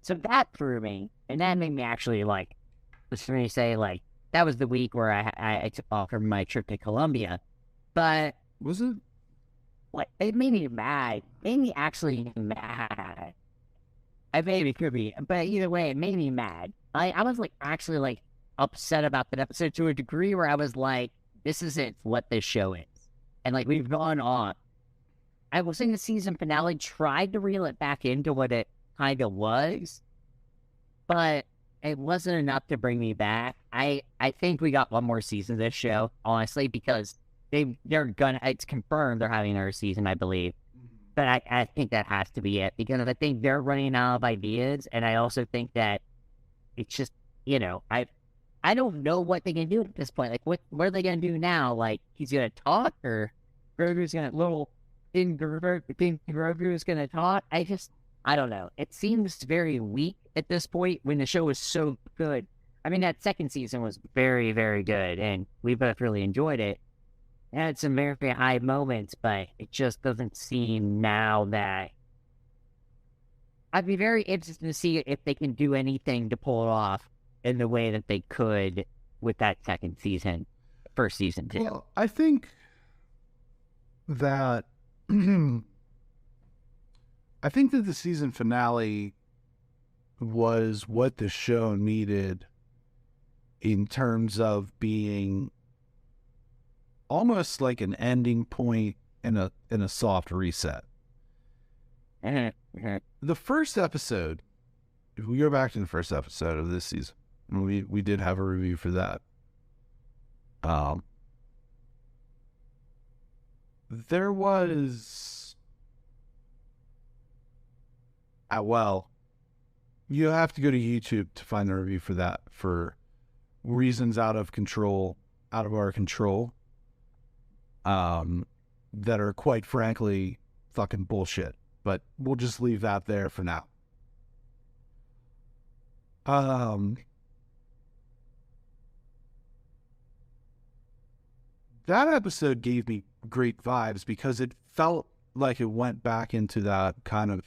so that threw me, and that made me actually like, was for me to say like that was the week where I took off from my trip to Colombia, but Was it? what it made me mad, made me actually mad. I maybe it could be, but either way, it made me mad. I was like actually like upset about that episode to a degree where I was like, this isn't what this show is, and like we've gone on. I was saying the season finale tried to reel it back into what it kind of was, but it wasn't enough to bring me back. I think we got one more season of this show, honestly, because it's confirmed they're having another season, I believe. But I think that has to be it, because I think they're running out of ideas, and I also think that it's just, I don't know what they can do at this point. Like, what are they going to do now? Like, he's going to talk, or Grogu's going to, Grogu's going to talk? I don't know. It seems very weak at this point when the show was so good. I mean, that second season was very, very good, and we both really enjoyed it. It had some very, very high moments, but it just doesn't seem now that... I'd be very interested to see if they can do anything to pull it off in the way that they could with that first season too. Well, I think that the season finale was what the show needed in terms of being almost like an ending point in a soft reset. The first episode, if we go back to the first episode of this season, and we did have a review for that. There was, well, you have to go to YouTube to find the review for that, for reasons out of our control, that are quite frankly fucking bullshit. But we'll just leave that there for now. That episode gave me great vibes because it felt like it went back into that kind of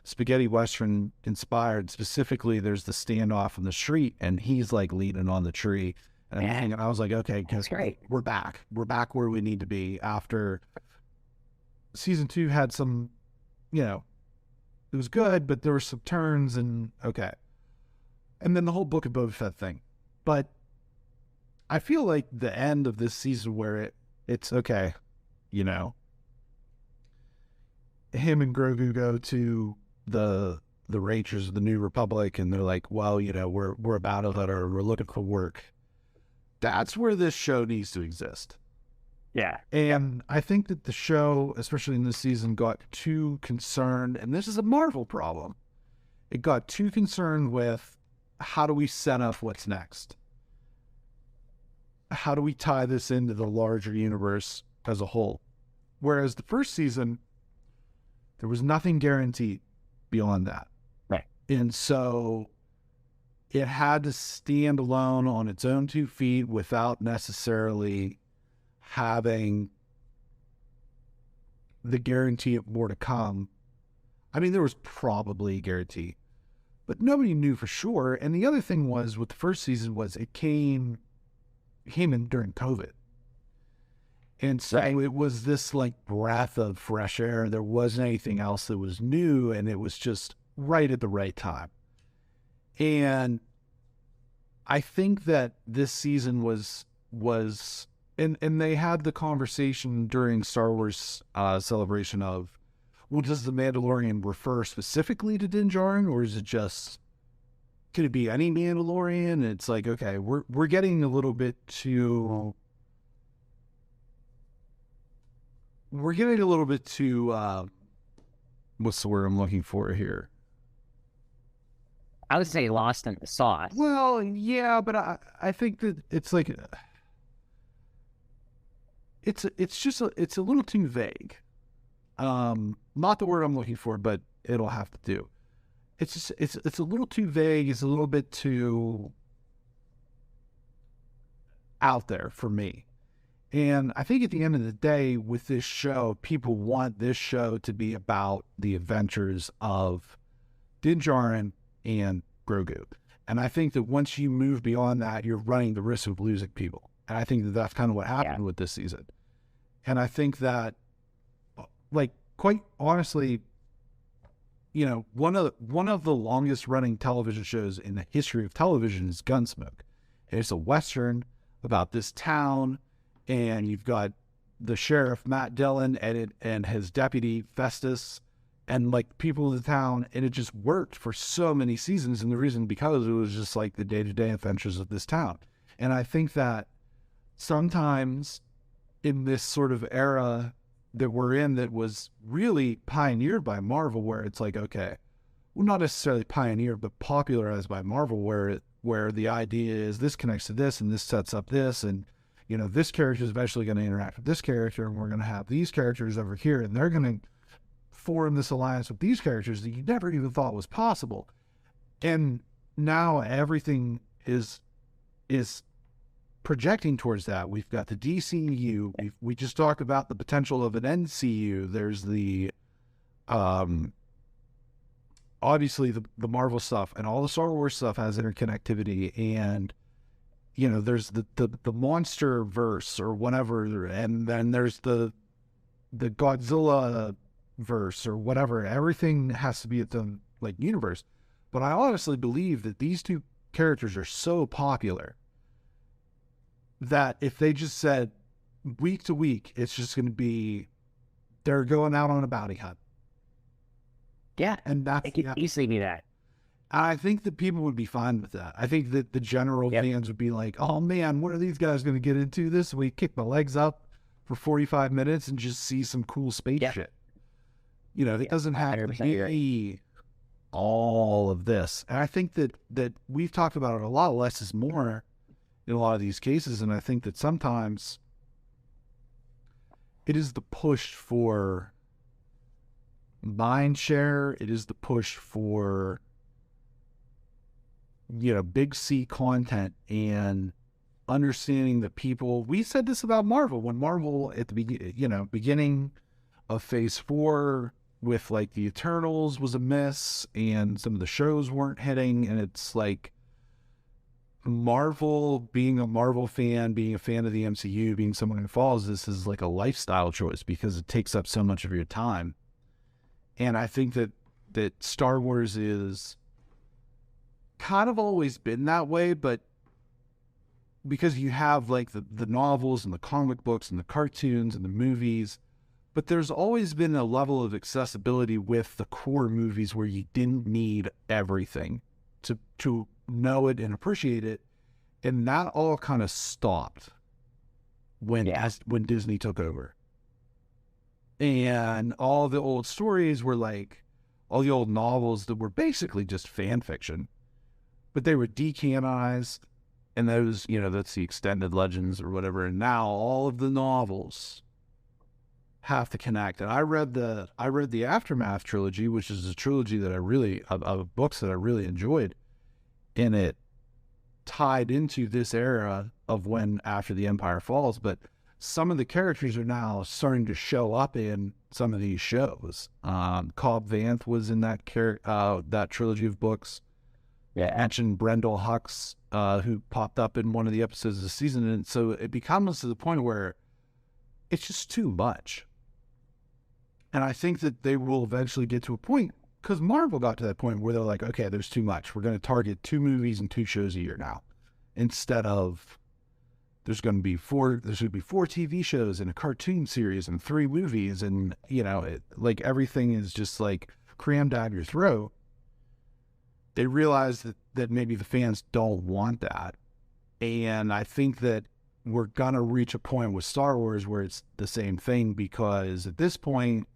spaghetti western inspired. Specifically, there's the standoff in the street, and he's like leaning on the tree, and I was like, okay, that's great. We're back where we need to be after season 2 had some, it was good, but there were some turns, and okay. And then the whole Book of Boba Fett thing. But I feel like the end of this season where it's okay, him and Grogu go to the Rangers of the New Republic, and they're like, well, we're about it, or we're looking for work. That's where this show needs to exist. Yeah. And I think that the show, especially in this season, got too concerned, and this is a Marvel problem. It got too concerned with how do we set up what's next? How do we tie this into the larger universe as a whole? Whereas the first season, there was nothing guaranteed beyond that. Right. And so it had to stand alone on its own 2 feet without necessarily having the guarantee of more to come. I mean, there was probably a guarantee, but nobody knew for sure. And the other thing was with the first season was it came in during COVID. And so It was this like breath of fresh air. There wasn't anything else that was new, and it was just right at the right time. And I think that this season was and they had the conversation during Star Wars Celebration of, well, does the Mandalorian refer specifically to Din Djarin, or is it just, could it be any Mandalorian? And it's like, okay, we're getting a little bit too, what's the word I'm looking for here? I would say lost in the sauce. Well, yeah, but I think that it's like, it's a little too vague. Not the word I'm looking for, but it'll have to do. It's just, it's a little too vague. It's a little bit too out there for me. And I think at the end of the day, with this show, people want this show to be about the adventures of Din Djarin and Grogu. And I think that once you move beyond that, you're running the risk of losing people. And I think that that's kind of what happened with this season. And I think that, like, quite honestly, you know, one of the longest running television shows in the history of television is Gunsmoke. It's a Western about this town, and you've got the sheriff, Matt Dillon, and his deputy, Festus, and like people in the town, and it just worked for so many seasons. And the reason, because it was just like the day-to-day adventures of this town. And I think that sometimes in this sort of era that we're in, that was really pioneered by Marvel, where it's like, okay, well, not necessarily pioneered, but popularized by Marvel, where the idea is this connects to this, and this sets up this, and, you know, this character is eventually going to interact with this character, and we're going to have these characters over here, and they're going to form this alliance with these characters that you never even thought was possible. And now everything is projecting towards that. We've got the DCU. We just talked about the potential of an NCU. There's the obviously the Marvel stuff, and all the Star Wars stuff has interconnectivity, and, you know, there's the monster verse or whatever, and then there's the Godzilla verse or whatever. Everything has to be its own, like, universe. But I honestly believe that these two characters are so popular that if they just said week to week, it's just going to be, they're going out on a bounty hunt. Yeah, and that's, it could easily be that. I think that people would be fine with that. I think that the general fans would be like, oh man, what are these guys going to get into this week? Kick my legs up for 45 minutes and just see some cool space shit. You know, it doesn't have to be all of this. And I think that we've talked about it a lot. Less is more in a lot of these cases. And I think that sometimes it is the push for mind share. It is the push for, you know, big C content and understanding that people, we said this about Marvel, when Marvel at the beginning of phase 4 with like the Eternals was a miss and some of the shows weren't hitting. And it's like Marvel, being a Marvel fan, being a fan of the MCU, being someone who follows this, is like a lifestyle choice because it takes up so much of your time. And I think that Star Wars is kind of always been that way, but because you have like the novels and the comic books and the cartoons and the movies, but there's always been a level of accessibility with the core movies where you didn't need everything to know it and appreciate it. And that all kind of stopped when Disney took over. And all the old stories were like, all the old novels that were basically just fan fiction, but they were decanonized, and those, you know, that's the extended legends or whatever. And now all of the novels have to connect. And I read the Aftermath trilogy, which is a trilogy that of books that I really enjoyed, and it tied into this era of when after the Empire falls. But some of the characters are now starting to show up in some of these shows. Cobb Vanth was in that trilogy of books. Yeah, mentioned Brendel Hux, who popped up in one of the episodes of the season. And so it becomes to the point where it's just too much. And I think that they will eventually get to a point, because Marvel got to that point where they're like, okay, there's too much. We're going to target 2 movies and 2 shows a year now, instead of there's going to be four TV shows and a cartoon series and 3 movies, and like everything is just like crammed down your throat. They realize that maybe the fans don't want that. And I think that we're going to reach a point with Star Wars where it's the same thing, because at this point,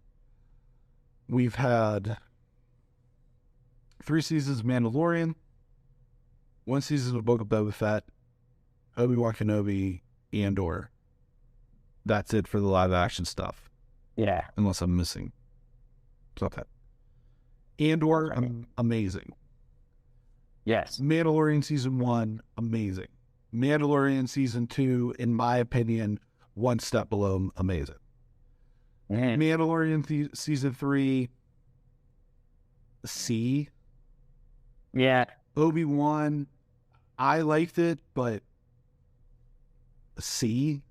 we've had 3 seasons of Mandalorian, 1 season of Book of Boba Fett, Obi-Wan Kenobi, Andor. That's it for the live action stuff. Yeah. Unless I'm missing something. Andor, amazing. Yes. Mandalorian season 1, amazing. Mandalorian season 2, in my opinion, 1 step below amazing. Mandalorian season 3, C. Yeah. Obi-Wan, I liked it, but C.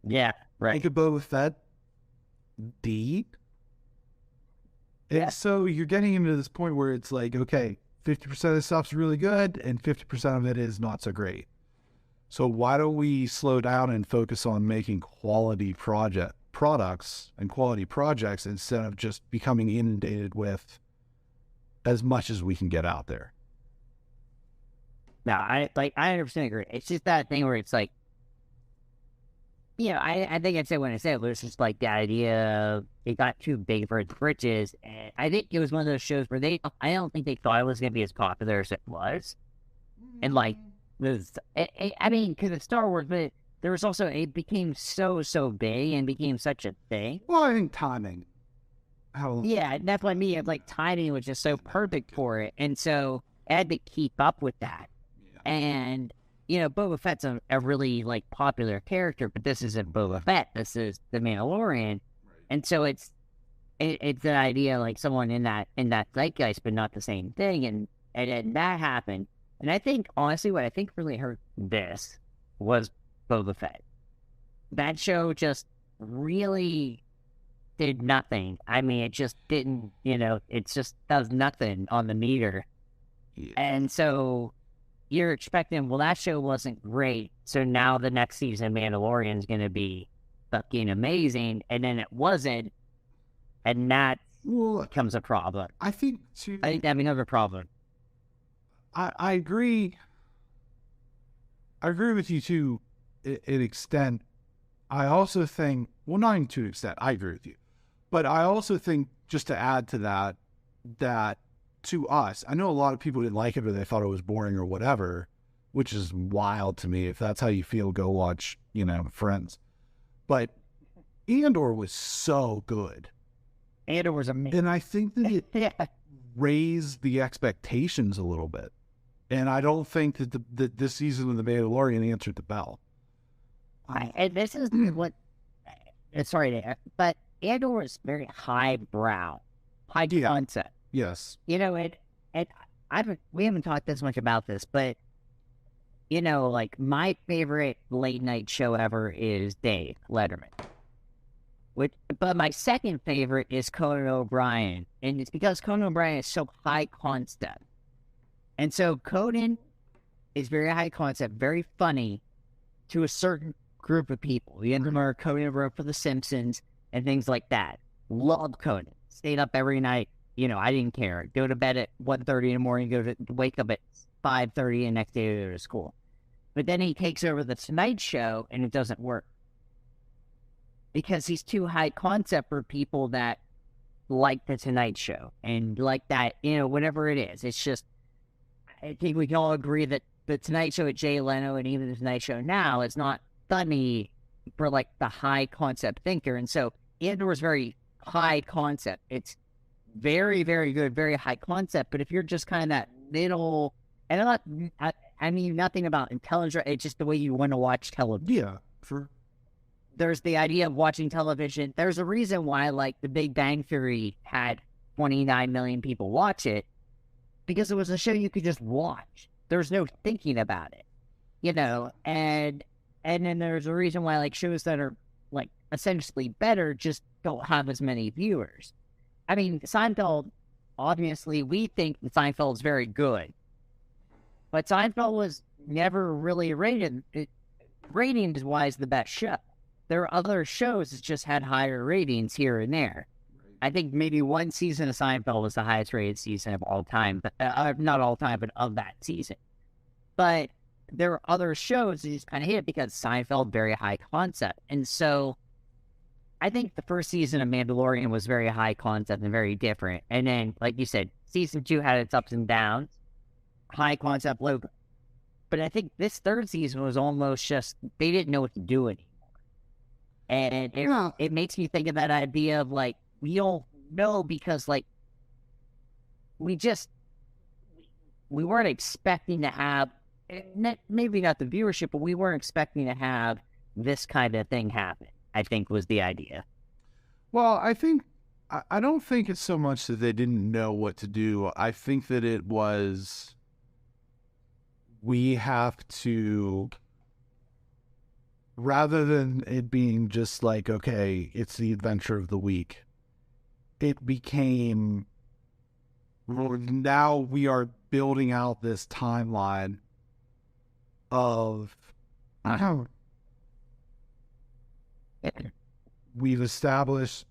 Yeah, right. Think of Boba Fett, D. Yeah. And so you're getting into this point where it's like, okay, 50% of the stuff's really good and 50% of it is not so great. So why don't we slow down and focus on making quality products and quality projects instead of just becoming inundated with as much as we can get out there? No, I 100% agree. It's just that thing where it's like, I think I said when I said it was just like the idea of it got too big for its britches. And I think it was one of those shows where I don't think they thought it was going to be as popular as it was. And like, I mean, because it's Star Wars, but there was also, it became so big and became such a thing. Well, I think timing. Yeah, that's what I mean. Like, timing was just so perfect for it. And so I had to keep up with that. Yeah. And, Boba Fett's a really, like, popular character, but this isn't Boba Fett. This is the Mandalorian. Right. And so it's an idea, like, someone in that zeitgeist, but not the same thing. And then that happened. And I think, honestly, what I think really hurt this was Boba Fett. That show just really did nothing. I mean, it just didn't, it just does nothing on the meter. Yeah. And so you're expecting, well, that show wasn't great, so now the next season Mandalorian is going to be fucking amazing, and then it wasn't, and that becomes a problem. I think that becomes a problem. I agree. I agree with you to an extent. I also think, well, not even to an extent, I agree with you. But I also think, just to add to that to us, I know a lot of people didn't like it or they thought it was boring or whatever, which is wild to me. If that's how you feel, go watch, Friends. But Andor was so good. Andor was amazing. And I think that it raised the expectations a little bit. And I don't think that this season of The Mandalorian answered the bell. And this is what, sorry, but Andor is very highbrow, high concept. Yes. And we haven't talked this much about this, but, like, my favorite late night show ever is Dave Letterman. But my second favorite is Conan O'Brien. And it's because Conan O'Brien is so high concept. And so Conan is very high concept, very funny to a certain group of people. You remember Conan wrote for The Simpsons and things like that. Loved Conan. Stayed up every night. I didn't care. Go to bed at 1:30 in the morning, wake up at 5:30 and next day to go to school. But then he takes over The Tonight Show and it doesn't work. Because he's too high concept for people that like The Tonight Show and like that, whatever it is. It's just, I think we can all agree that The Tonight Show with Jay Leno and even The Tonight Show now is not funny for like the high concept thinker. And so Andor is very high concept. It's very, very good, very high concept. But if you're just kind of that middle, and I mean nothing about intelligence, it's just the way you want to watch television. Yeah, sure. There's the idea of watching television. There's a reason why, like, The Big Bang Theory had 29 million people watch it, because it was a show you could just watch. There's no thinking about it, and then there's a reason why, like, shows that are, like, essentially better just don't have as many viewers. I mean, Seinfeld, obviously, we think that Seinfeld's very good, but Seinfeld was never really rated ratings-wise the best show. There are other shows that just had higher ratings here and there. I think maybe one season of Seinfeld was the highest rated season of all time, but not all time, but of that season. But there are other shows that just kind of hit it because Seinfeld, very high concept. And so I think the first season of Mandalorian was very high concept and very different. And then, like you said, season 2 had its ups and downs, high concept, low. But I think this third season was almost just, they didn't know what to do anymore. And it makes me think of that idea of, like, we don't know because, like, we weren't expecting to have, maybe not the viewership, but we weren't expecting to have this kind of thing happen, I think was the idea. Well, I don't think it's so much that they didn't know what to do. I think that it was, we have to, rather than it being just like, okay, it's the adventure of the week, it became, now we are building out this timeline of, we've established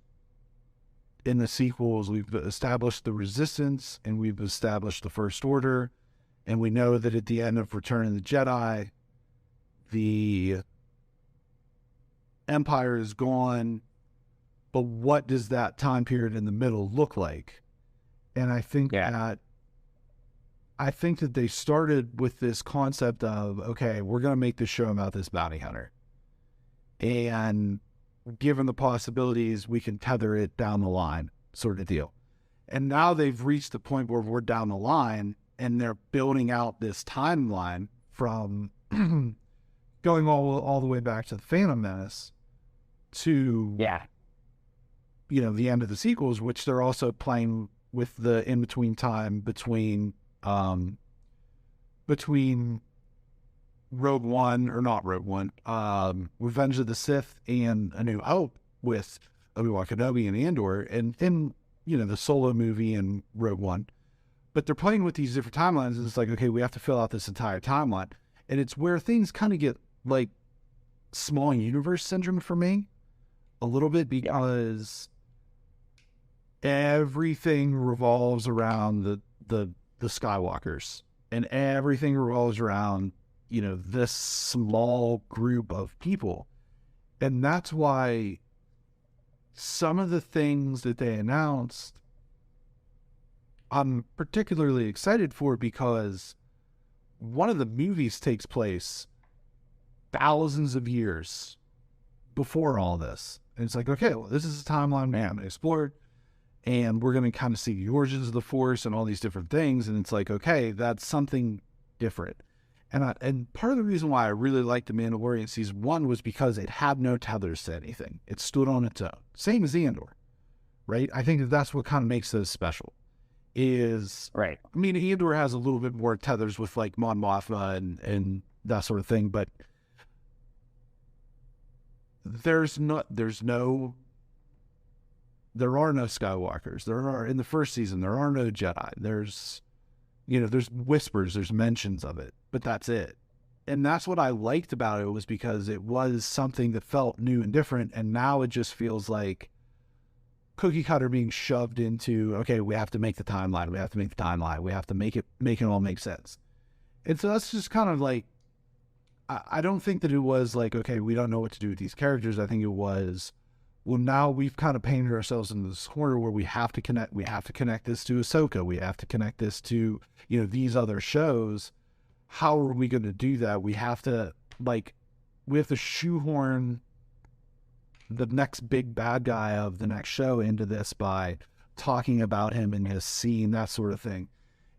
in the sequels, we've established the Resistance and we've established the First Order, and we know that at the end of Return of the Jedi, the Empire is gone, but what does that time period in the middle look like? And I think that they started with this concept of, okay, we're going to make this show about this bounty hunter. And given the possibilities, we can tether it down the line, sort of deal. And now they've reached the point where we're down the line and they're building out this timeline from going all the way back to the Phantom Menace to, the end of the sequels, which they're also playing with the in-between time between Rogue One, or not Rogue One, Revenge of the Sith and A New Hope with Obi-Wan Kenobi and Andor, and then, the Solo movie and Rogue One. But they're playing with these different timelines, and it's like, okay, we have to fill out this entire timeline. And it's where things kind of get like small universe syndrome for me a little bit, because everything revolves around the Skywalkers, and everything revolves around, this small group of people. And that's why some of the things that they announced, I'm particularly excited for, because one of the movies takes place thousands of years before all this. And it's like, okay, well, this is a timeline we haven't explored, and we're going to kind of see the origins of the Force and all these different things. And it's like, okay, that's something different. And part of the reason why I really liked The Mandalorian Season 1 was because it had no tethers to anything. It stood on its own. Same as Andor, right? I think that's what kind of makes this special. Right. I mean, Andor has a little bit more tethers with, like, Mon Mothma and that sort of thing, but there are no Skywalkers. In the first season, there are no Jedi. There's whispers, there's mentions of it, but that's it. And that's what I liked about it, was because it was something that felt new and different. And now it just feels like cookie cutter being shoved into, okay, we have to make the timeline. We have to make it all make sense. And so that's just kind of like, I don't think that it was like, okay, we don't know what to do with these characters. I think it was, well, now we've kind of painted ourselves into this corner where we have to connect this to Ahsoka. We have to connect this to, these other shows. How are we going to do that? We have to shoehorn the next big bad guy of the next show into this by talking about him in his scene, that sort of thing.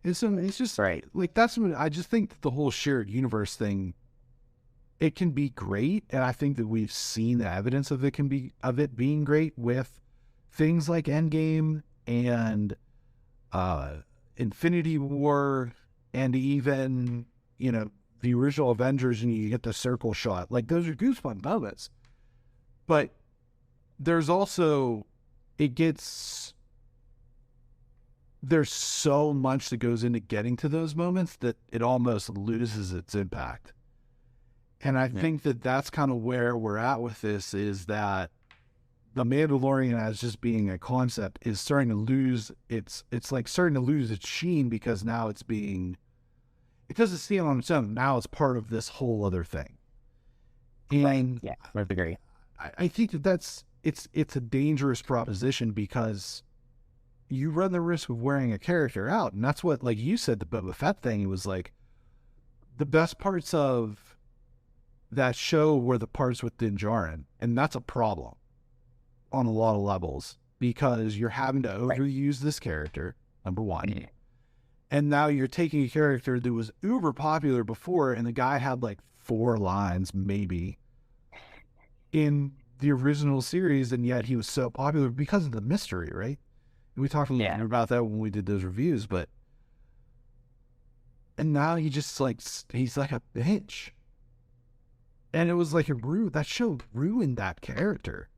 And so it's just right. Like, that's what I just think that the whole shared universe thing, it can be great, and I think that we've seen the evidence of it being great with things like Endgame and Infinity War, and even the original Avengers, and you get the circle shot. Like, those are goosebump moments. But there's also, there's so much that goes into getting to those moments that it almost loses its impact. And I think that that's kind of where we're at with this, is that the Mandalorian as just being a concept is starting to lose it's like starting to lose its sheen, because now it doesn't stand on its own. Now it's part of this whole other thing. And Yeah, I agree. I think that it's a dangerous proposition, because you run the risk of wearing a character out. And that's what, like you said, the Boba Fett thing, it was like the best parts of that show were the parts with Din Djarin. And that's a problem on a lot of levels, because you're having to overuse this character, number one. Yeah. And now you're taking a character that was uber popular before, and the guy had like 4 lines, maybe, in the original series, and yet he was so popular because of the mystery, right? And we talked a little bit about that when we did those reviews, and now he's like a bitch. And it was like that show ruined that character.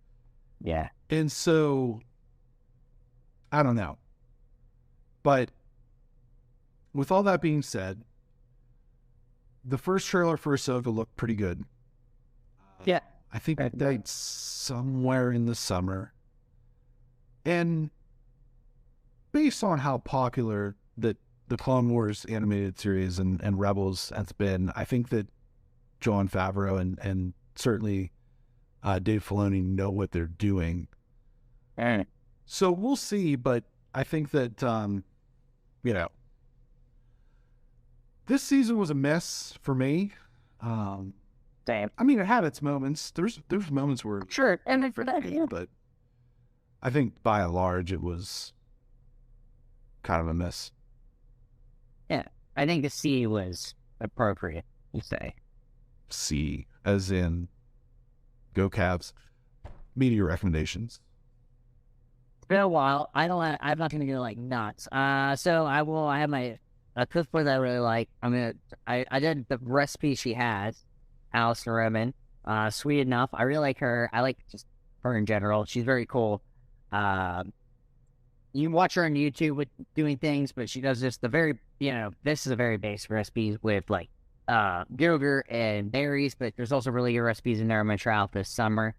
Yeah. And so, I don't know. But with all that being said, the first trailer for Ahsoka looked pretty good. Yeah. I think that's somewhere in the summer. And based on how popular the Clone Wars animated series and Rebels has been, I think that Jon Favreau and certainly Dave Filoni know what they're doing. So we'll see, but I think that, this season was a mess for me. Damn. I mean, it had its moments. There's moments where... Sure, and then for that, yeah. But I think by and large, it was kind of a mess. Yeah, I think the C was appropriate, you say. C, as in go Cavs. Media recommendations. It's been a while. I'm not gonna go like nuts. So I have a cookbook that I really like. I did the recipe she has, Alison Roman. Sweet enough. I really like her. I like just her in general. She's very cool. You can watch her on YouTube with doing things, but she does just this is a very basic recipe with like yogurt and berries, but there's also really good recipes in there I'm gonna try out this summer.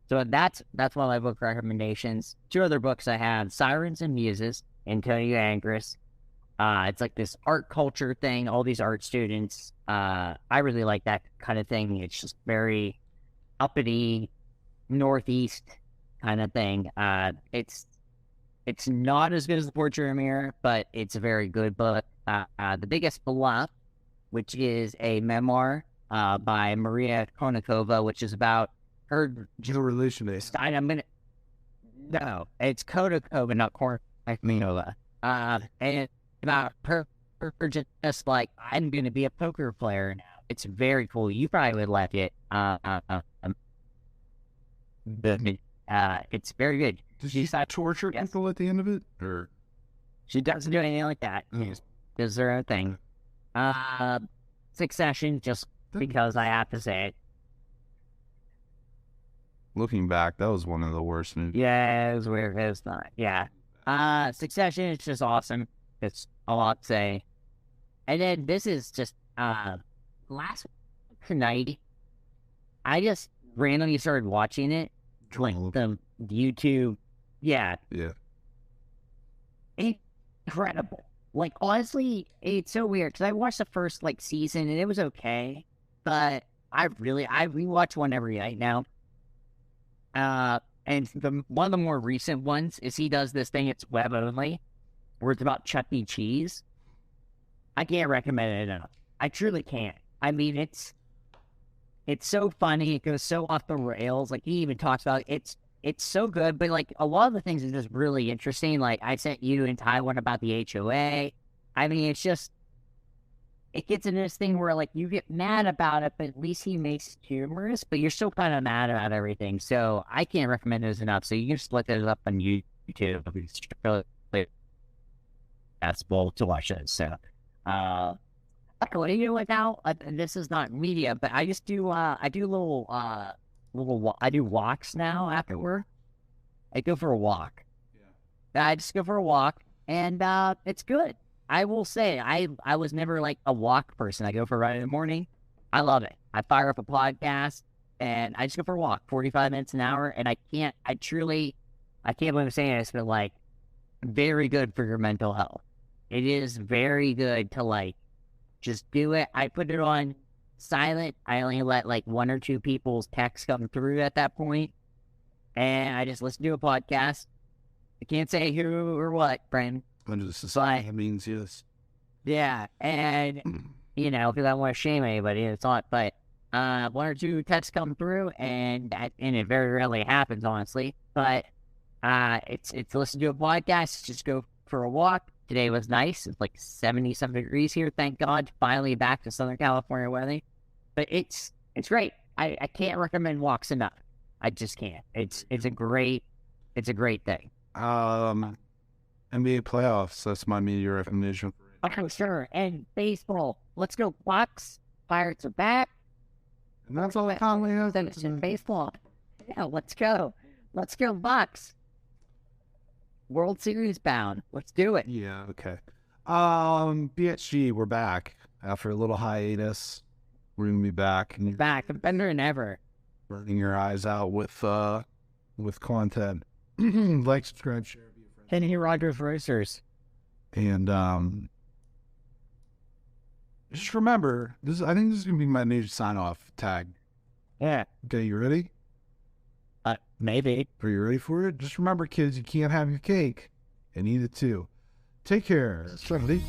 So that's one of my book recommendations. 2 other books I have: Sirens and Muses, Antonio Angris. It's like this art culture thing, all these art students. I really like that kind of thing. It's just very uppity, Northeast kind of thing. It's not as good as The Portrait of a Mirror, but it's a very good book. The Biggest Bluff, which is a memoir by Maria Konnikova, which is about her... No relation is. No, it's Konnikova, not Konnikova. And it's about her just like, I'm going to be a poker player now. It's very cool. You probably would like it. It's very good. Does she torture people at the end of it? Or she doesn't do anything like that. She just does her own thing. Succession, just because I have to say it. Looking back, that was one of the worst movies. Yeah, it was weird. It was not. Yeah. Succession is just awesome. It's a lot to say. And then this is just last night, I just randomly started watching it. Like the YouTube. Yeah. Yeah. Incredible. Like, honestly, it's so weird because I watched the first season and it was okay, but I rewatch one every night now. And one of the more recent ones is he does this thing, it's web only, where it's about Chuck E. Cheese. I can't recommend it enough. I truly can't. I mean, it's so funny. It goes so off the rails. Like, he even talks about it's so good, but a lot of the things are just really interesting. Like, I sent you in Taiwan about the HOA. I mean, it's just, it gets into this thing where you get mad about it, but at least he makes it humorous, but you're still kind of mad about everything. So I can't recommend this enough. So you can just look it up on YouTube. It's really possible to watch it. So, you know what now? This is not media, but I just do, I do walks now after work. I go for a walk. Yeah. I just go for a walk, and it's good. I will say, I was never a walk person. I go for a run in the morning. I love it. I fire up a podcast and I just go for a walk, 45 minutes an hour. And I can't believe I'm saying this, but like, very good for your mental health. It is very good to like, just do it. I put it on silent. I only let like 1 or 2 people's texts come through at that point. And I just listen to a podcast. I can't say who or what, friend. Under society means yes. Yeah, and you know, because I don't want to shame anybody, it's not. But 1 or 2 texts come through, and it very rarely happens, honestly. But it's listen to a podcast, just go for a walk. Today was nice. It's like 70-some degrees here. Thank God, finally back to Southern California weather. But it's great. I can't recommend walks enough. I just can't. It's a great thing. NBA playoffs. That's my media recommendation. Oh, sure. And baseball. Let's go Bucks. Pirates are back. And that's all I have. It's in baseball. Yeah, let's go. Let's go Bucks. World Series bound. Let's do it. Yeah, okay. BHG, we're back. After a little hiatus, we're going to be back. Back. Better than ever. Burning your eyes out with content. Like, subscribe, share, be a friend. Kenny Rogers Racers. And just remember, I think this is going to be my new sign-off tag. Yeah. Okay, you ready? Maybe. Are you ready for it? Just remember, kids, you can't have your cake and eat it too. Take care. Somebody.